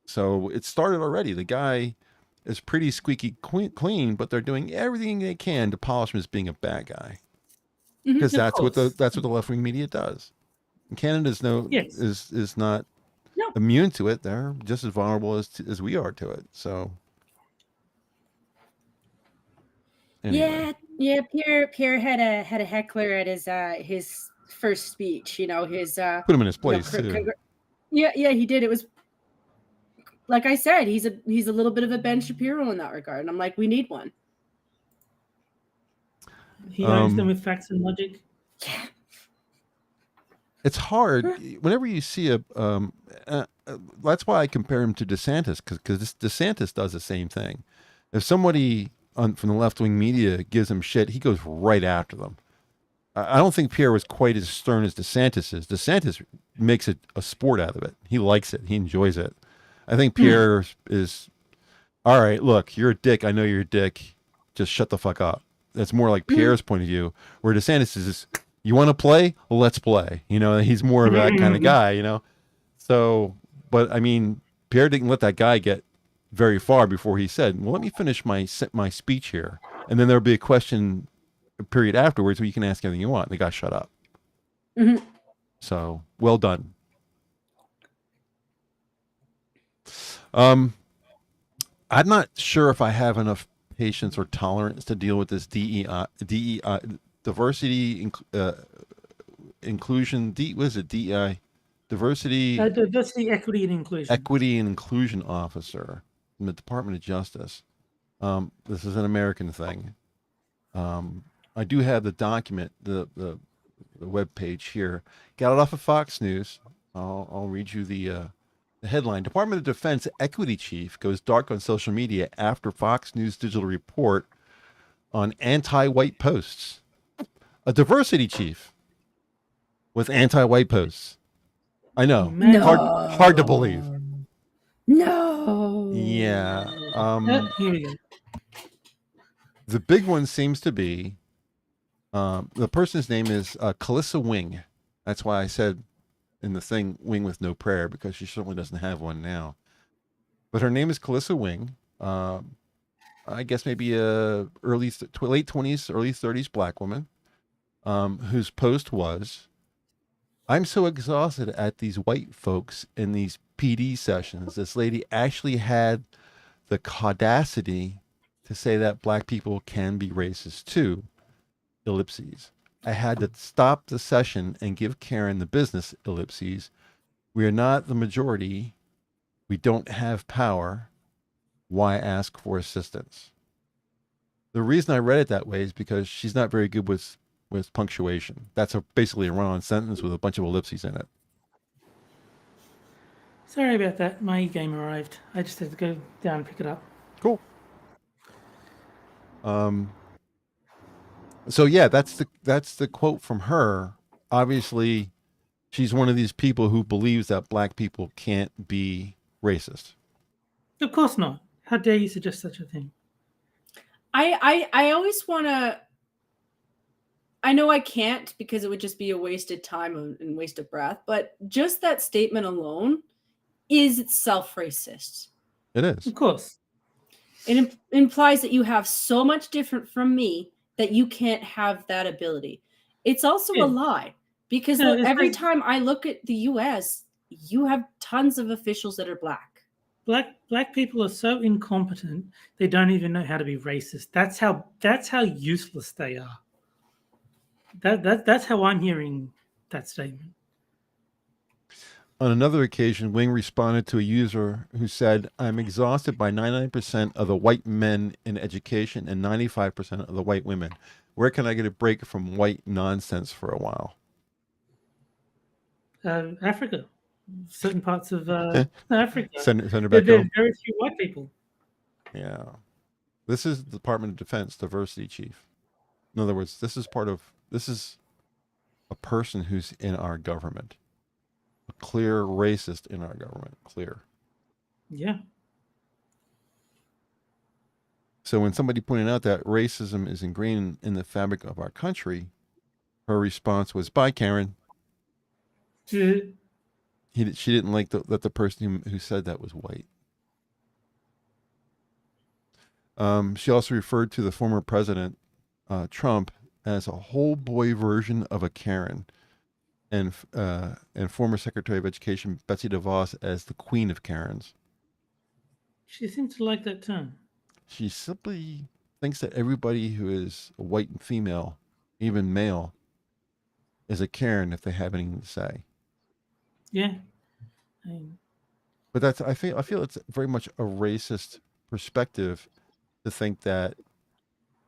So it started already. The guy is pretty squeaky clean, but they're doing everything they can to polish him as being a bad guy. Because that's what the left-wing media does. And Canada is not immune to it. They're just as vulnerable as we are to it. So anyway. Yeah. Pierre had a heckler at his first speech. His put him in his place too. Yeah, he did. It was like I said, he's a little bit of a Ben Shapiro in that regard, and I'm like, we need one. He arms them with facts and logic. Yeah. It's hard whenever you see that's why I compare him to DeSantis, because DeSantis does the same thing. If somebody from the left-wing media gives him shit, he goes right after them. I don't think Pierre was quite as stern as DeSantis is. DeSantis makes it a sport out of it. He likes it. He enjoys it. I think Pierre is, all right, look, you're a dick. I know you're a dick. Just shut the fuck up. That's more like Pierre's point of view, where DeSantis is, you want to play? Well, let's play. He's more of that kind of guy, So, but I mean, Pierre didn't let that guy get very far before he said, well, let me finish my speech here. And then there'll be a question period afterwards where you can ask anything you want. And the guy shut up. Mm-hmm. So, well done. I'm not sure if I have enough patience or tolerance to deal with this diversity, inclusion, what is it? DEI, diversity, equity, and inclusion. Equity and inclusion officer in the Department of Justice. This is an American thing. I do have the document, the web page here. Got it off of Fox News. I'll read you the headline. Department of Defense Equity Chief goes dark on social media after Fox News digital report on anti-white posts. A diversity chief with anti-white posts. I know. No. Hard to believe. No. Yeah. Here we go. The big one seems to be the person's name is Calissa Wing. That's why I said in the thing, Wing with no prayer, because she certainly doesn't have one now. But her name is Calissa Wing. I guess maybe a late 20s, early 30s black woman, whose post was, I'm so exhausted at these white folks in these PD sessions. This lady actually had the audacity to say that black people can be racist too. Ellipses. I had to stop the session and give Karen the business. Ellipses. We are not the majority. We don't have power. Why ask for assistance? The reason I read it that way is because she's not very good with punctuation. That's basically a run-on sentence with a bunch of ellipses in it. Sorry about that. My game arrived. I just had to go down and pick it up. Cool. So yeah, that's the quote from her. Obviously, she's one of these people who believes that black people can't be racist. Of course not. How dare you suggest such a thing? I always want to. I know I can't, because it would just be a wasted time and waste of breath. But just that statement alone is itself racist. It is. Of course. It implies that you have so much different from me that you can't have that ability. It's also a lie, because every time I look at the U.S., you have tons of officials that are black. Black people are so incompetent they don't even know how to be racist. That's how useless they are. That's how I'm hearing that statement. On another occasion, Wing responded to a user who said, I'm exhausted by 99% of the white men in education and 95% of the white women. Where can I get a break from white nonsense for a while? Africa. Certain parts of Africa. Send her back There are home. very few white people. Yeah. This is the Department of Defense Diversity Chief. In other words, this is a person who's in our government. A clear racist in our government. Clear. Yeah. So when somebody pointed out that racism is ingrained in the fabric of our country, her response was, "Bye, Karen." She didn't like that the person who said that was white. She also referred to the former president, Trump, as a whole boy version of a Karen, and former Secretary of Education Betsy DeVos as the Queen of Karens. She seems to like that term. She simply thinks that everybody who is white and female, even male, is a Karen if they have anything to say. Yeah. But that's I feel it's very much a racist perspective to think that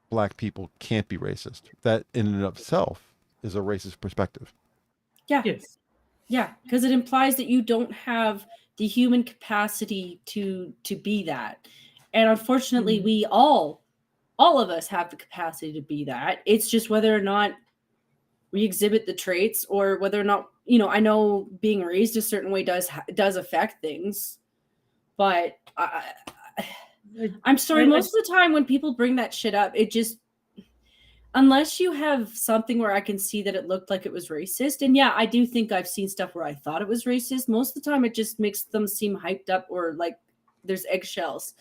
black people can't be racist. That in and of itself is a racist perspective. Yeah. Yes. Yeah, because it implies that you don't have the human capacity to be that. And unfortunately, we all of us have the capacity to be that. It's just whether or not we exhibit the traits, or whether or not, I know being raised a certain way does affect things, but I'm sorry, most of the time when people bring that shit up, it just, unless you have something where I can see that it looked like it was racist, and yeah, I do think I've seen stuff where I thought it was racist, most of the time it just makes them seem hyped up or like there's eggshells.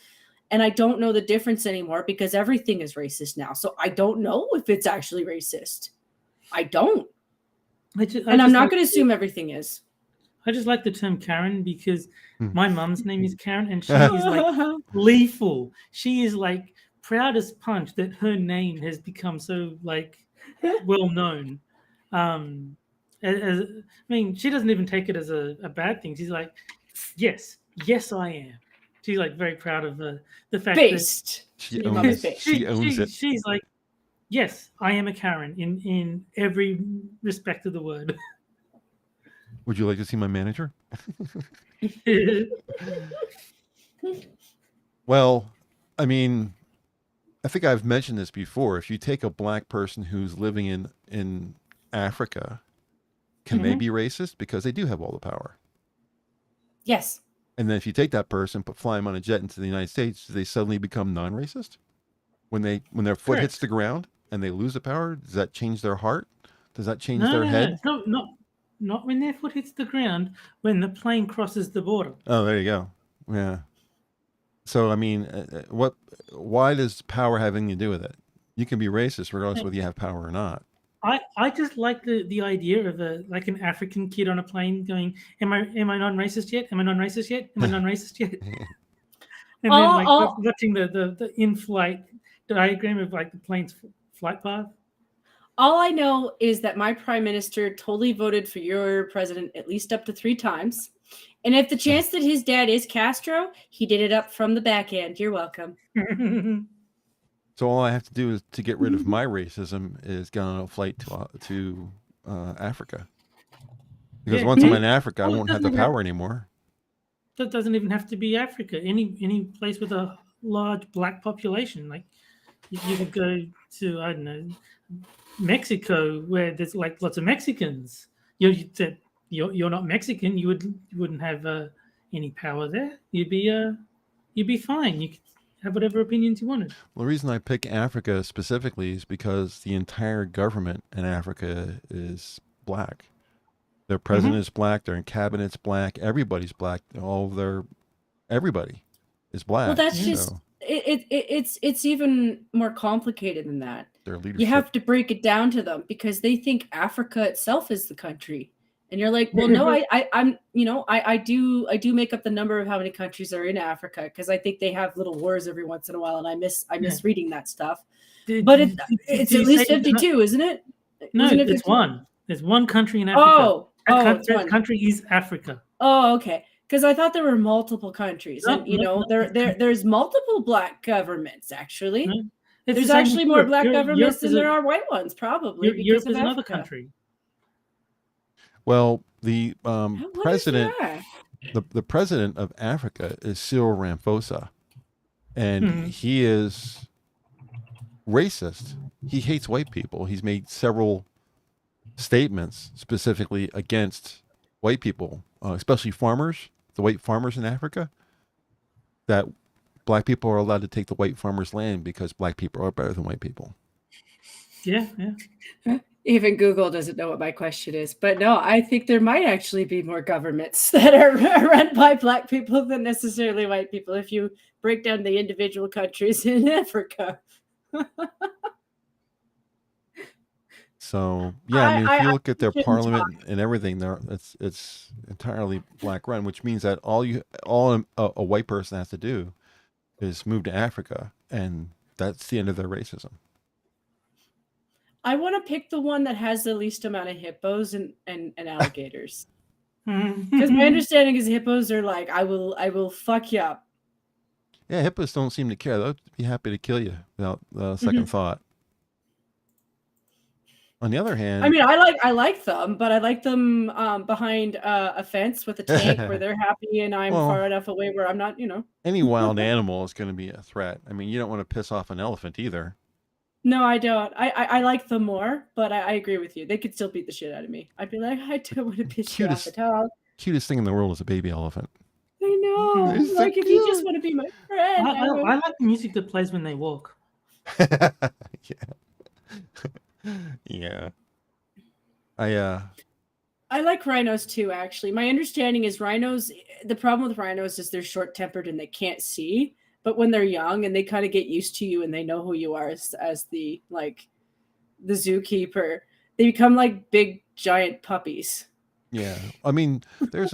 And I don't know the difference anymore because everything is racist now. So I don't know if it's actually racist. I don't. And I'm not going to assume everything is. I just like the term Karen because my mum's name is Karen, and she is like gleeful. She is like proud as punch that her name has become so like well known. I mean, she doesn't even take it as a bad thing. She's like, yes, I am. She's like very proud of the fact that she owns it. She's like, yes, I am a Karen in every respect of the word. Would you like to see my manager? Well, I mean, I think I've mentioned this before. If you take a black person who's living in Africa, can they be racist? Because they do have all the power. Yes. And then if you take that person, fly them on a jet into the United States, do they suddenly become non-racist? When their foot hits the ground and they lose the power, does that change their heart? Does that change their head? No, not when their foot hits the ground, when the plane crosses the border. Oh, there you go. Yeah. So, I mean, why does power have anything to do with it? You can be racist regardless of whether you have power or not. I just like the idea of like an African kid on a plane going, am I non-racist yet? Am I non-racist yet? Am I non-racist yet? And then like watching the in-flight diagram of like the plane's flight path. All I know is that my prime minister totally voted for your president at least up to 3 times. And if the chance that his dad is Castro, he did it up from the back end. You're welcome. So all I have to do is to get rid of my racism is get on a flight to Africa. Because once I'm in Africa, I won't have the power anymore. That doesn't even have to be Africa. Any place with a large black population. Like you could go to, I don't know, Mexico, where there's like lots of Mexicans. You're not Mexican. You wouldn't have any power there. You'd be fine. You could have whatever opinions you wanted. Well, the reason I pick Africa specifically is because the entire government in Africa is black. Their president is black. Their cabinet's black. Everybody's black. Everybody is black. Well, that's just it's even more complicated than that. Their leadership. You have to break it down to them because they think Africa itself is the country. And you're like, well, no, I do make up the number of how many countries are in Africa because I think they have little wars every once in a while, and I miss reading that stuff. But it's at least 52, isn't it? No, it's one. There's one country in Africa. That country is Africa. Oh, okay. Because I thought there were multiple countries, and there's multiple black governments actually. No, there's actually more black governments than there are white ones, probably. Europe is another country. Well, the president, the president of Africa is Cyril Ramaphosa, and he is racist. He hates white people. He's made several statements specifically against white people, especially farmers, the white farmers in Africa, that black people are allowed to take the white farmers' land because black people are better than white people. Yeah. Even Google doesn't know what my question is. But no, I think there might actually be more governments that are run by black people than necessarily white people if you break down the individual countries in Africa. So yeah, I mean, if you look at their parliament and everything, it's entirely black run, which means that all a white person has to do is move to Africa, and that's the end of their racism. I want to pick the one that has the least amount of hippos and alligators. Because my understanding is hippos are like, I will fuck you up. Yeah, hippos don't seem to care. They'll be happy to kill you without second thought. On the other hand, I mean, I like them, but I like them behind a fence with a tank where they're happy and I'm far enough away where I'm not, Any wild animal is going to be a threat. I mean, you don't want to piss off an elephant either. No, I don't. I like them more, but I agree with you. They could still beat the shit out of me. I'd be like, I don't want to piss you off at all. Cutest thing in the world is a baby elephant. I know. Like, if you just want to be my friend. I like the music that plays when they walk. Yeah. I like rhinos too, actually. My understanding is the problem with rhinos is they're short-tempered and they can't see. But when they're young and they kind of get used to you and they know who you are as the zookeeper, they become like big giant puppies. Yeah. I mean, I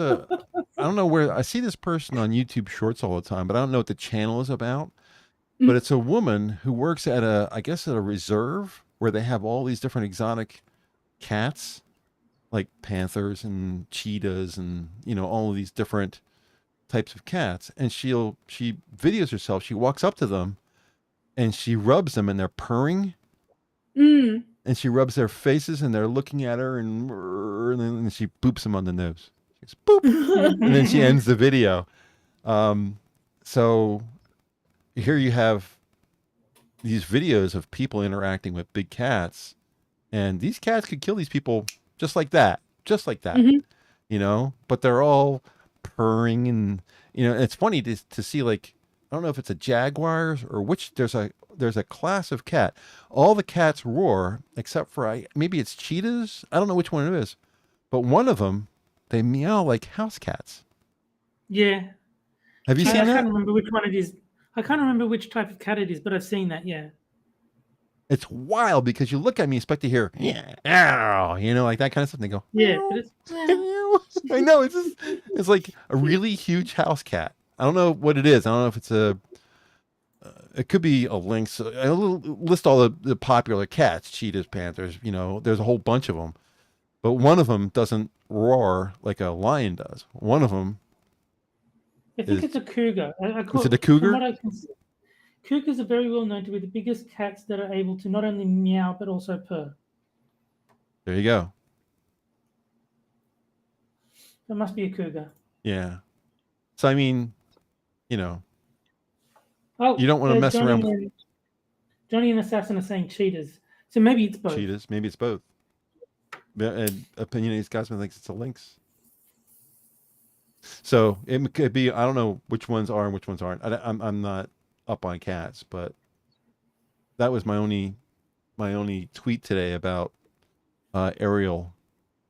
don't know where I see this person on YouTube Shorts all the time, but I don't know what the channel is about. But it's a woman who works at a reserve where they have all these different exotic cats, like panthers and cheetahs and, all of these different types of cats. And she videos herself. She walks up to them and she rubs them and they're purring. And she rubs their faces and they're looking at her and then she boops them on the nose. She goes, boop. And then she ends the video. So here you have these videos of people interacting with big cats, and these cats could kill these people just like that, but they're all purring and, it's funny to see, like, I don't know if it's a jaguars or which, there's a class of cat. All the cats roar except for maybe it's cheetahs. I don't know which one it is, but one of them, they meow like house cats. Yeah. Have you seen that? I can't remember which one it is. I can't remember which type of cat it is, but I've seen that, yeah. It's wild because you look at me, expect to hear, like that kind of stuff. And they go, yeah, but it's, I know, it's like a really huge house cat. I don't know what it is. I don't know if it's it could be a lynx. I'll list all the popular cats, cheetahs, panthers, there's a whole bunch of them. But one of them doesn't roar like a lion does. One of them, I think it's a cougar. Is it a cougar? Cougars are very well known to be the biggest cats that are able to not only meow but also purr. There you go. That must be a cougar. Yeah. So I mean, you don't want to mess around with Johnny and Assassin are saying cheetahs. So maybe it's both. Cheetahs, maybe it's both. And Opinionated Scotsman thinks it's a lynx. So it could be, I don't know which ones are and which ones aren't. I'm not up on cats, but that was my only tweet today about Ariel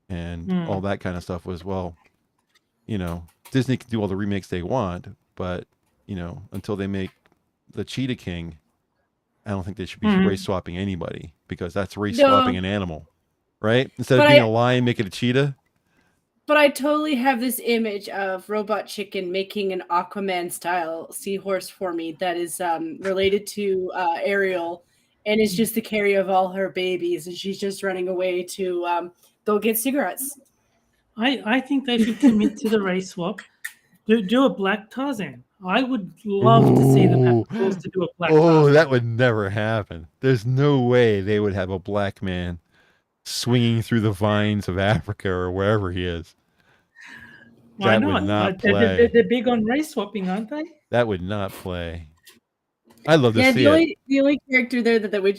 and all that kind of stuff was, Disney can do all the remakes they want, but until they make the Cheetah King, I don't think they should be race swapping anybody, because that's race swapping an animal, right? Instead of being a lion, make it a cheetah. But I totally have this image of Robot Chicken making an Aquaman style seahorse for me that is related to Ariel, and is just the carrier of all her babies, and she's just running away to go get cigarettes. I think they should commit to the race swap. Do a black Tarzan. I would love to see them have the balls to do a black Tarzan. Oh, that would never happen. There's no way they would have a black man swinging through the vines of Africa or wherever he is. Why that not? Would not play. They're big on race swapping, aren't they? That would not play. I'd love to see it. The only character there that they would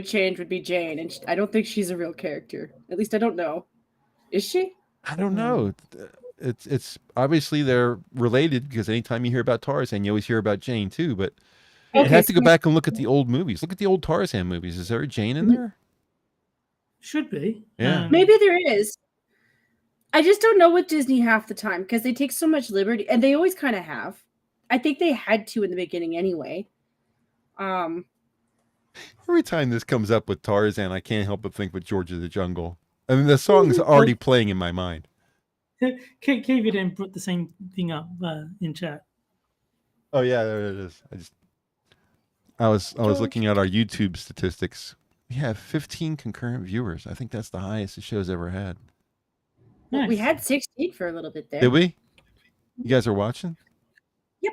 change would be Jane, and I don't think she's a real character. At least I don't know. Is she? I don't know. it's obviously they're related because anytime you hear about Tarzan, you always hear about Jane too. But you have to go back and look at the old movies. Look at the old Tarzan movies. Is there a Jane in there? Should be. Yeah. Maybe there is. I just don't know with Disney half the time because they take so much liberty, and they always kind of have. I think they had to in the beginning anyway. Every time this comes up with Tarzan, I can't help but think with George of the Jungle. I mean, the song's already playing in my mind. KVDM put the same thing up in chat. Oh yeah, there it is. I was looking at our YouTube statistics. We have 15 concurrent viewers. I think that's the highest the show's ever had. Nice. We had 16 for a little bit there. Did we? You guys are watching? Yep.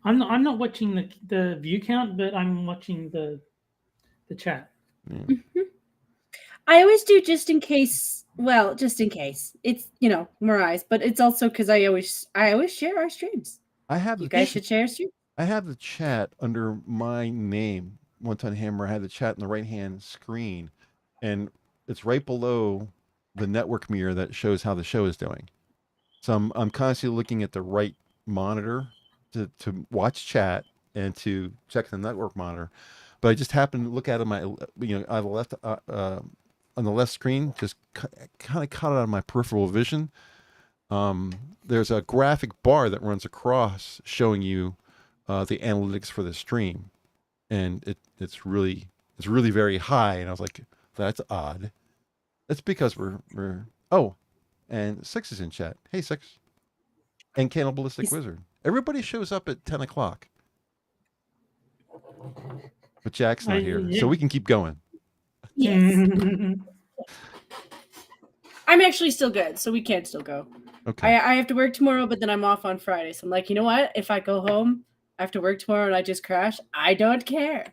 I'm not watching the view count, but I'm watching the chat. Yeah. Mm-hmm. I always do just in case. Well, just in case. It's more eyes, but it's also because I always share our streams. You guys should share streams. I have the chat under my name, One Ton Hammer. I have the chat in the right hand screen, and it's right below the network mirror that shows how the show is doing. So I'm constantly looking at the right monitor to watch chat and to check the network monitor. But I just happened to look at it on the left on the left screen, just kind of caught it on my peripheral vision. There's a graphic bar that runs across showing you the analytics for the stream, and it's really very high. And I was like, that's odd. That's because we're and Six is in chat. Hey Six, and Cannibalistic Wizard. Everybody shows up at 10 o'clock, but Jack's not here, so we can keep going. Yes. I'm actually still good, so we can still go. Okay. I have to work tomorrow, but then I'm off on Friday. So I'm like, you know what? If I go home after work tomorrow and I just crash, I don't care.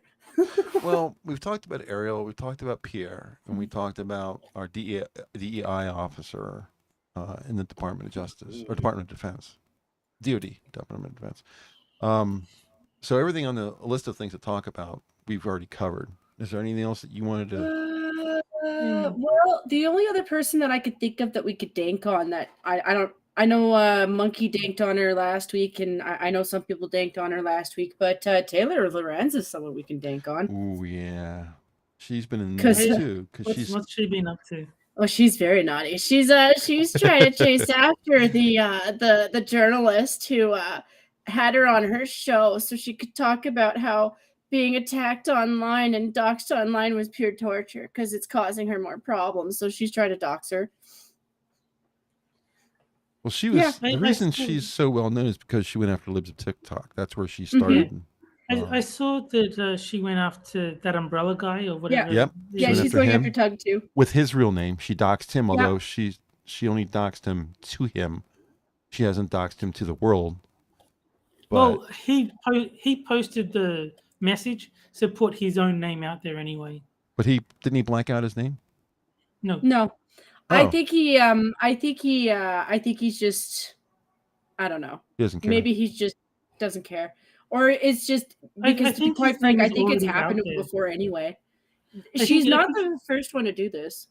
Well, we've talked about Ariel, we've talked about Pierre, and we talked about our DEI officer in the Department of Justice, or Department of Defense. DOD, Department of Defense. So everything on the list of things to talk about, we've already covered. Is there anything else that you wanted to... Well, the only other person that I could think of that we could dank on that I know Monkey danked on her last week, and I know some people danked on her last week, but Taylor Lorenz is someone we can dank on. Oh yeah, she's been in there too. What's she been up to? Oh, she's very naughty. She's trying to chase after the journalist who had her on her show so she could talk about how being attacked online and doxxed online was pure torture because it's causing her more problems. So she's trying to dox her. Well, she was the reason she's so well known is because she went after libs of TikTok. That's where she started. I saw that she went after that umbrella guy or whatever. Yep. Yeah, she's going after Tug too. With his real name, she doxed him. Although she only doxed him to him, she hasn't doxed him to the world. But, well, he posted the message, so put his own name out there anyway. But didn't he blank out his name? No. Oh. I think he's just, I don't know. He doesn't care. Maybe he just doesn't care. Or it's just because, to be quite frank, I think it's happened before anyway. She's not the first one to do this.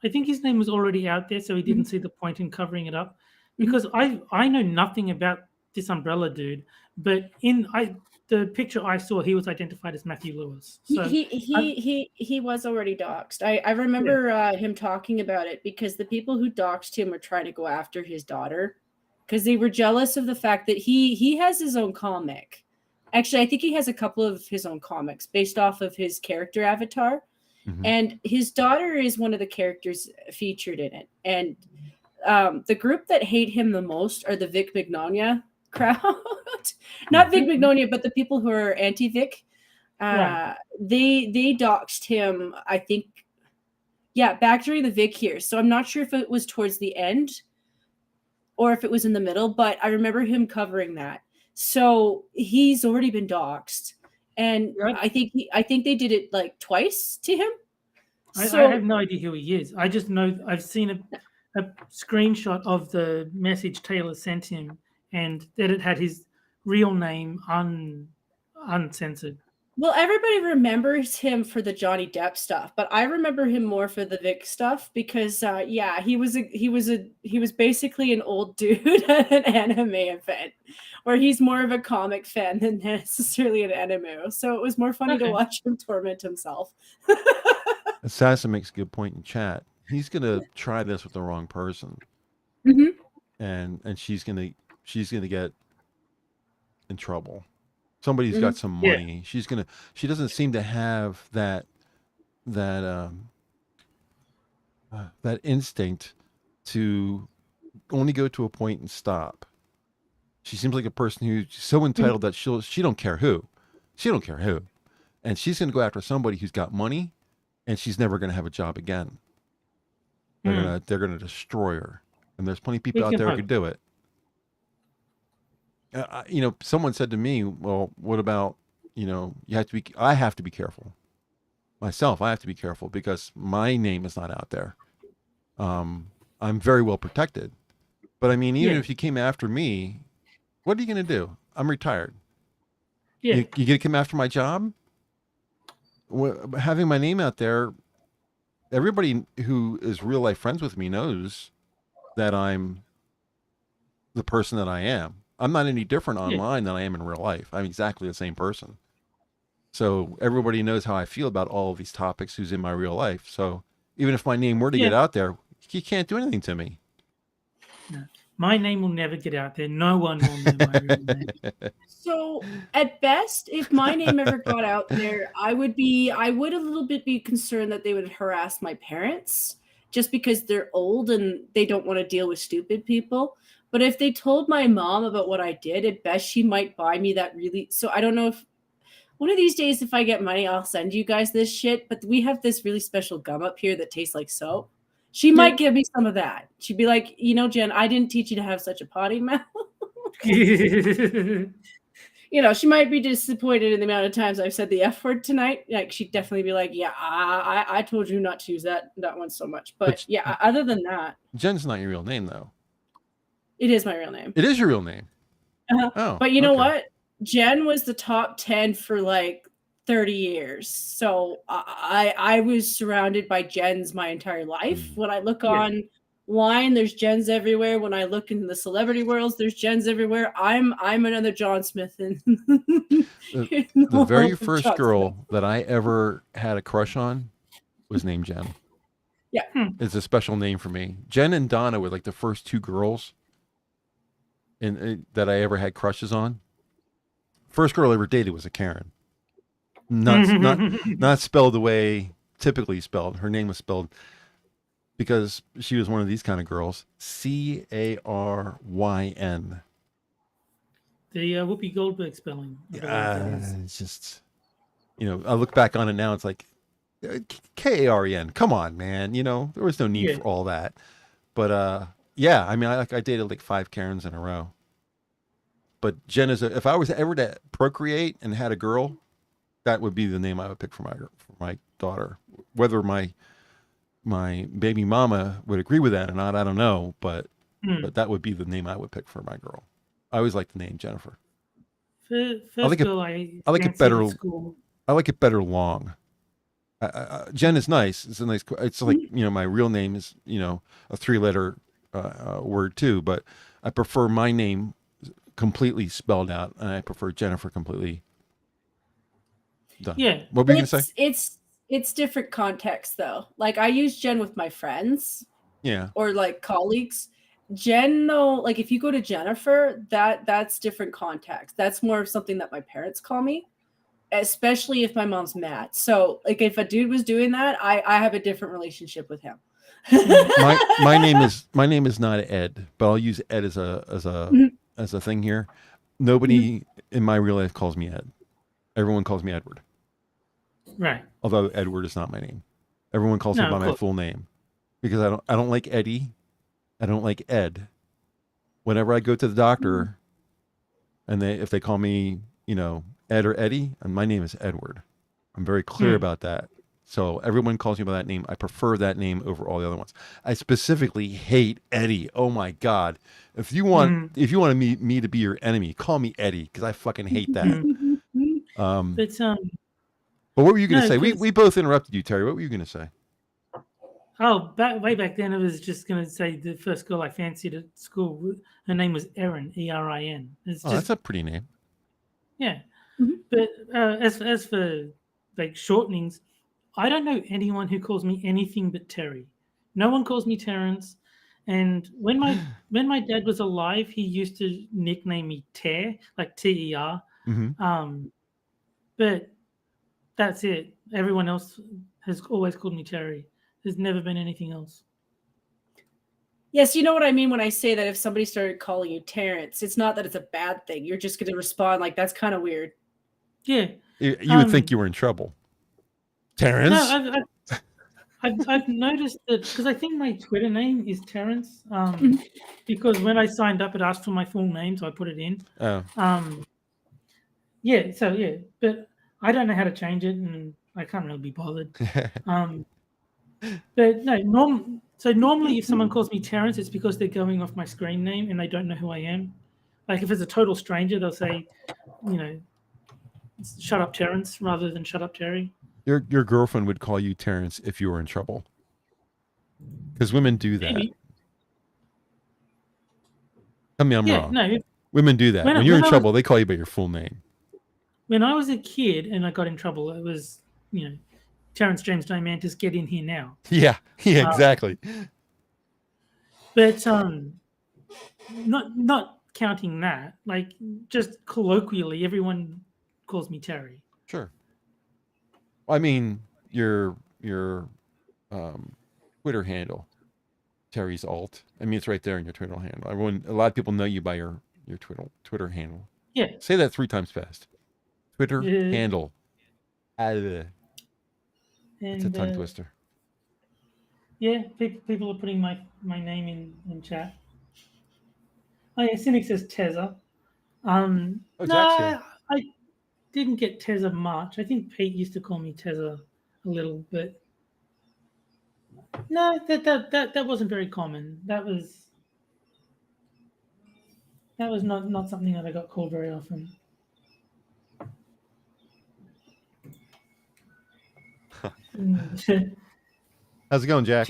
I think his name was already out there, so he didn't see the point in covering it up. Because I know nothing about this umbrella dude, but the picture I saw, he was identified as Matthew Lewis. So he was already doxxed. I remember him talking about it because the people who doxxed him were trying to go after his daughter because they were jealous of the fact that he has his own comic. Actually, I think he has a couple of his own comics based off of his character avatar. Mm-hmm. And his daughter is one of the characters featured in it. And the group that hate him the most are the Vic Mignogna crowd. Not Vic Mignogna, but the people who are anti-Vic. They doxed him, I think, back during the Vic years. So I'm not sure if it was towards the end or if it was in the middle, but I remember him covering that. So he's already been doxed. And I think they did it like twice to him. I have no idea who he is. I just know I've seen a screenshot of the message Taylor sent him, and that it had his real name uncensored. Well, everybody remembers him for the Johnny Depp stuff, but I remember him more for the Vic stuff because, yeah, he was basically an old dude at an anime event, where he's more of a comic fan than necessarily an anime. So it was more funny to watch him torment himself. Assassin makes a good point in chat. He's gonna try this with the wrong person, and she's gonna get in trouble. Somebody's got some money. Yeah. She doesn't seem to have that instinct to only go to a point and stop. She seems like a person who's so entitled that she don't care who. And she's going to go after somebody who's got money, and she's never going to have a job again. They're going to destroy her. And there's plenty of people out there who could do it. You know, someone said to me, well, what about, you know, I have to be careful myself. I have to be careful because my name is not out there. I'm very well protected, but I mean, even if you came after me, what are you going to do? I'm retired. Yeah. You going to come after my job? Having my name out there, everybody who is real life friends with me knows that I'm the person that I am. I'm not any different online than I am in real life. I'm exactly the same person. So everybody knows how I feel about all of these topics who's in my real life. So even if my name were to get out there, you can't do anything to me. No. My name will never get out there. No one will know my real name. So at best, if my name ever got out there, I would a little bit be concerned that they would harass my parents just because they're old and they don't want to deal with stupid people. But if they told my mom about what I did, at best she might buy me that really. So I don't know if one of these days, if I get money, I'll send you guys this shit. But we have this really special gum up here that tastes like soap. She might give me some of that. She'd be like, you know, Jen, I didn't teach you to have such a potty mouth. You know, she might be disappointed in the amount of times I've said the F word tonight. Like, she'd definitely be like, yeah, I told you not to use that one so much. But yeah, other than that. Jen's not your real name, though. It is my real name. It is your real name. Oh, but you know what? Jen was the top 10 for like 30 years. So I was surrounded by Jens my entire life. When I look online, there's Jens everywhere. When I look into the celebrity worlds, there's Jens everywhere. I'm another John Smith. The very first girl that I ever had a crush on was named Jen. Yeah. It's a special name for me. Jen and Donna were like the first two girls that I ever had crushes on. First girl I ever dated was a Karen. Not spelled the way typically spelled. Her name was spelled because she was one of these kind of girls. Caryn. The Whoopi Goldberg spelling. It's just, you know, I look back on it now. It's like Karen. Come on, man. You know, there was no need for all that. But yeah, I mean, I dated like 5 Karens in a row. But Jen is if I was ever to procreate and had a girl, that would be the name I would pick for my daughter. Whether my baby mama would agree with that or not, I don't know. But that would be the name I would pick for my girl. I always like the name Jennifer. I like it better. I like it better long. Jen is nice. It's a nice. It's like, you know, my real name is, you know, a 3-letter word too. But I prefer my name completely spelled out, and I prefer Jennifer completely done. Yeah. What were you gonna say? It's different context though. Like, I use Jen with my friends. Yeah. Or like colleagues. Jen, though, like if you go to Jennifer, that's different context. That's more of something that my parents call me, especially if my mom's mad. So like if a dude was doing that, I have a different relationship with him. my name is not Ed, but I'll use Ed as a thing here. Nobody in my real life calls me Ed. Everyone calls me Edward. Right. Although Edward is not my name. Everyone calls me by my full name because I don't like Eddie. I don't like Ed. Whenever I go to the doctor and if they call me, you know, Ed or Eddie, and my name is Edward. I'm very clear about that. So everyone calls me by that name. I prefer that name over all the other ones. I specifically hate Eddie. Oh my God. If you want me to be your enemy, call me Eddie, because I fucking hate that. But But what were you going to No, say? We 'cause- we both interrupted you, Terry. What were you going to say? Oh, way back then, I was just going to say the first girl I fancied at school, her name was Erin, Erin. It's Oh, just, that's a pretty name. yeah. Mhm. But as for like shortenings, I don't know anyone who calls me anything but Terry. No one calls me Terrence. And when my dad was alive, he used to nickname me Ter, like TER. Mm-hmm. But that's it. Everyone else has always called me Terry. There's never been anything else. Yes, you know what I mean when I say that if somebody started calling you Terrence, it's not that it's a bad thing. You're just going to respond like, that's kind of weird. Yeah. You would think you were in trouble. Terrence? No, I've noticed that because I think my Twitter name is Terrence. Because when I signed up, it asked for my full name, so I put it in. Oh. Yeah. So yeah, but I don't know how to change it, and I can't really be bothered. But no, So normally, if someone calls me Terrence, it's because they're going off my screen name and they don't know who I am. Like if it's a total stranger, they'll say, "Shut up, Terrence," rather than "Shut up, Terry." Your girlfriend would call you Terrence if you were in trouble. Because women do that. Maybe. I mean, I'm Yeah, wrong. no. Women do that. When you're in trouble, they call you by your full name. When I was a kid and I got in trouble, it was, Terrence James Diamantis, get in here now. Yeah, exactly. But not counting that, like just colloquially, everyone calls me Terry. Sure. I mean, your Twitter handle, Terry's alt. I mean, it's right there in your Twitter handle. A lot of people know you by your Twitter handle. Yeah. Say that 3 times fast. Twitter handle. It's a tongue twister. Yeah, people are putting my name in chat. Oh yeah, Cynic says Tezza. No, I didn't get Tezza much. I think Pete used to call me Tezza a little, but no, that wasn't very common. That was not something that I got called very often. How's it going, Jack?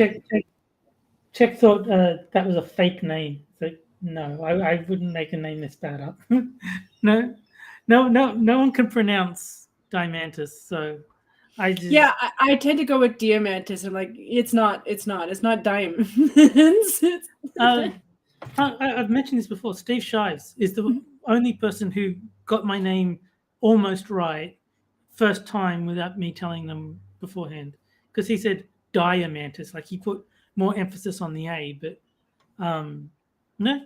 Check thought that was a fake name. So no, I wouldn't make a name this bad up. No one can pronounce Diamantis, so I just I tend to go with Diamantis. I'm like, it's not diamonds. I've mentioned this before. Steve Shives is the only person who got my name almost right first time without me telling them beforehand, because he said Diamantis, like he put more emphasis on the A, but no,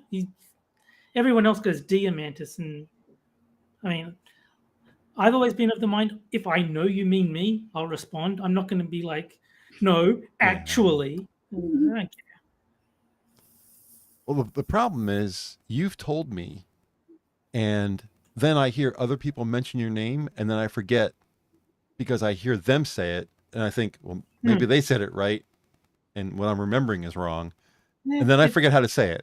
everyone else goes Diamantis, and I mean, I've always been of the mind, if I know you mean me, I'll respond. I'm not going to be like, no, actually. I don't care. Well, the problem is you've told me, and then I hear other people mention your name, and then I forget because I hear them say it, and I think, well, maybe they said it right, and what I'm remembering is wrong, and then I forget how to say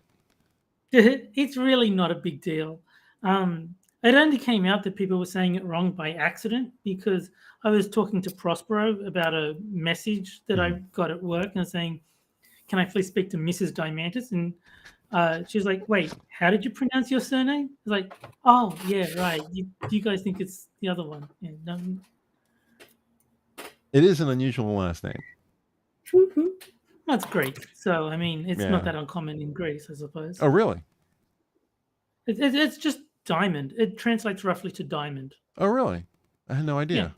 it. It's really not a big deal. It only came out that people were saying it wrong by accident because I was talking to Prospero about a message that I got at work and saying, "Can I please speak to Mrs. Diamantis?" And she was like, "Wait, how did you pronounce your surname?" I was like, "Oh, yeah, right. You guys think it's the other one." Yeah, no. It is an unusual last name. That's great. So, I mean, it's not that uncommon in Greece, I suppose. Oh, really? It's just diamond. It translates roughly to diamond. Oh, really? I had no idea.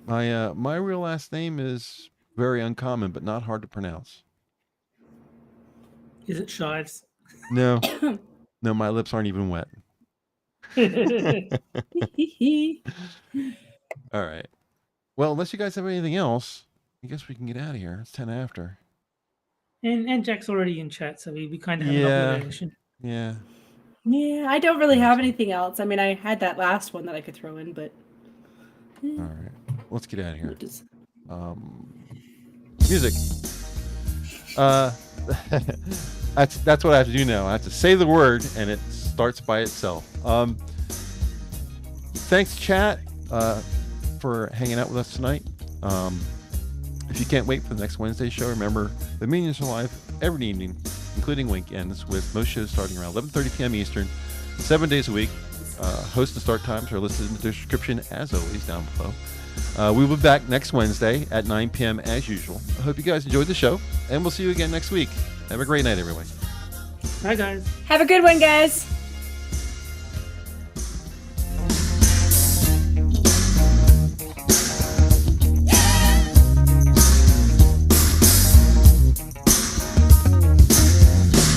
Yeah. My real last name is very uncommon, but not hard to pronounce. Is it Shives? No. No, my lips aren't even wet. All right. Well, unless you guys have anything else, I guess we can get out of here. It's 10 after. And Jack's already in chat, so we kind of have an obligation. Yeah. Yeah, I don't really have anything else. I mean, I had that last one that I could throw in, but all right, let's get out of here. Music. That's what I have to do now. I have to say the word, and it starts by itself. Thanks, chat. for hanging out with us tonight. If you can't wait for the next Wednesday show, remember the Minions are live every evening, including weekends, with most shows starting around 11:30 p.m. Eastern, 7 days a week. Host and start times are listed in the description, as always, down below. We will be back next Wednesday at 9 p.m. as usual. I hope you guys enjoyed the show, and we'll see you again next week. Have a great night, everyone. Bye, guys. Have a good one, guys.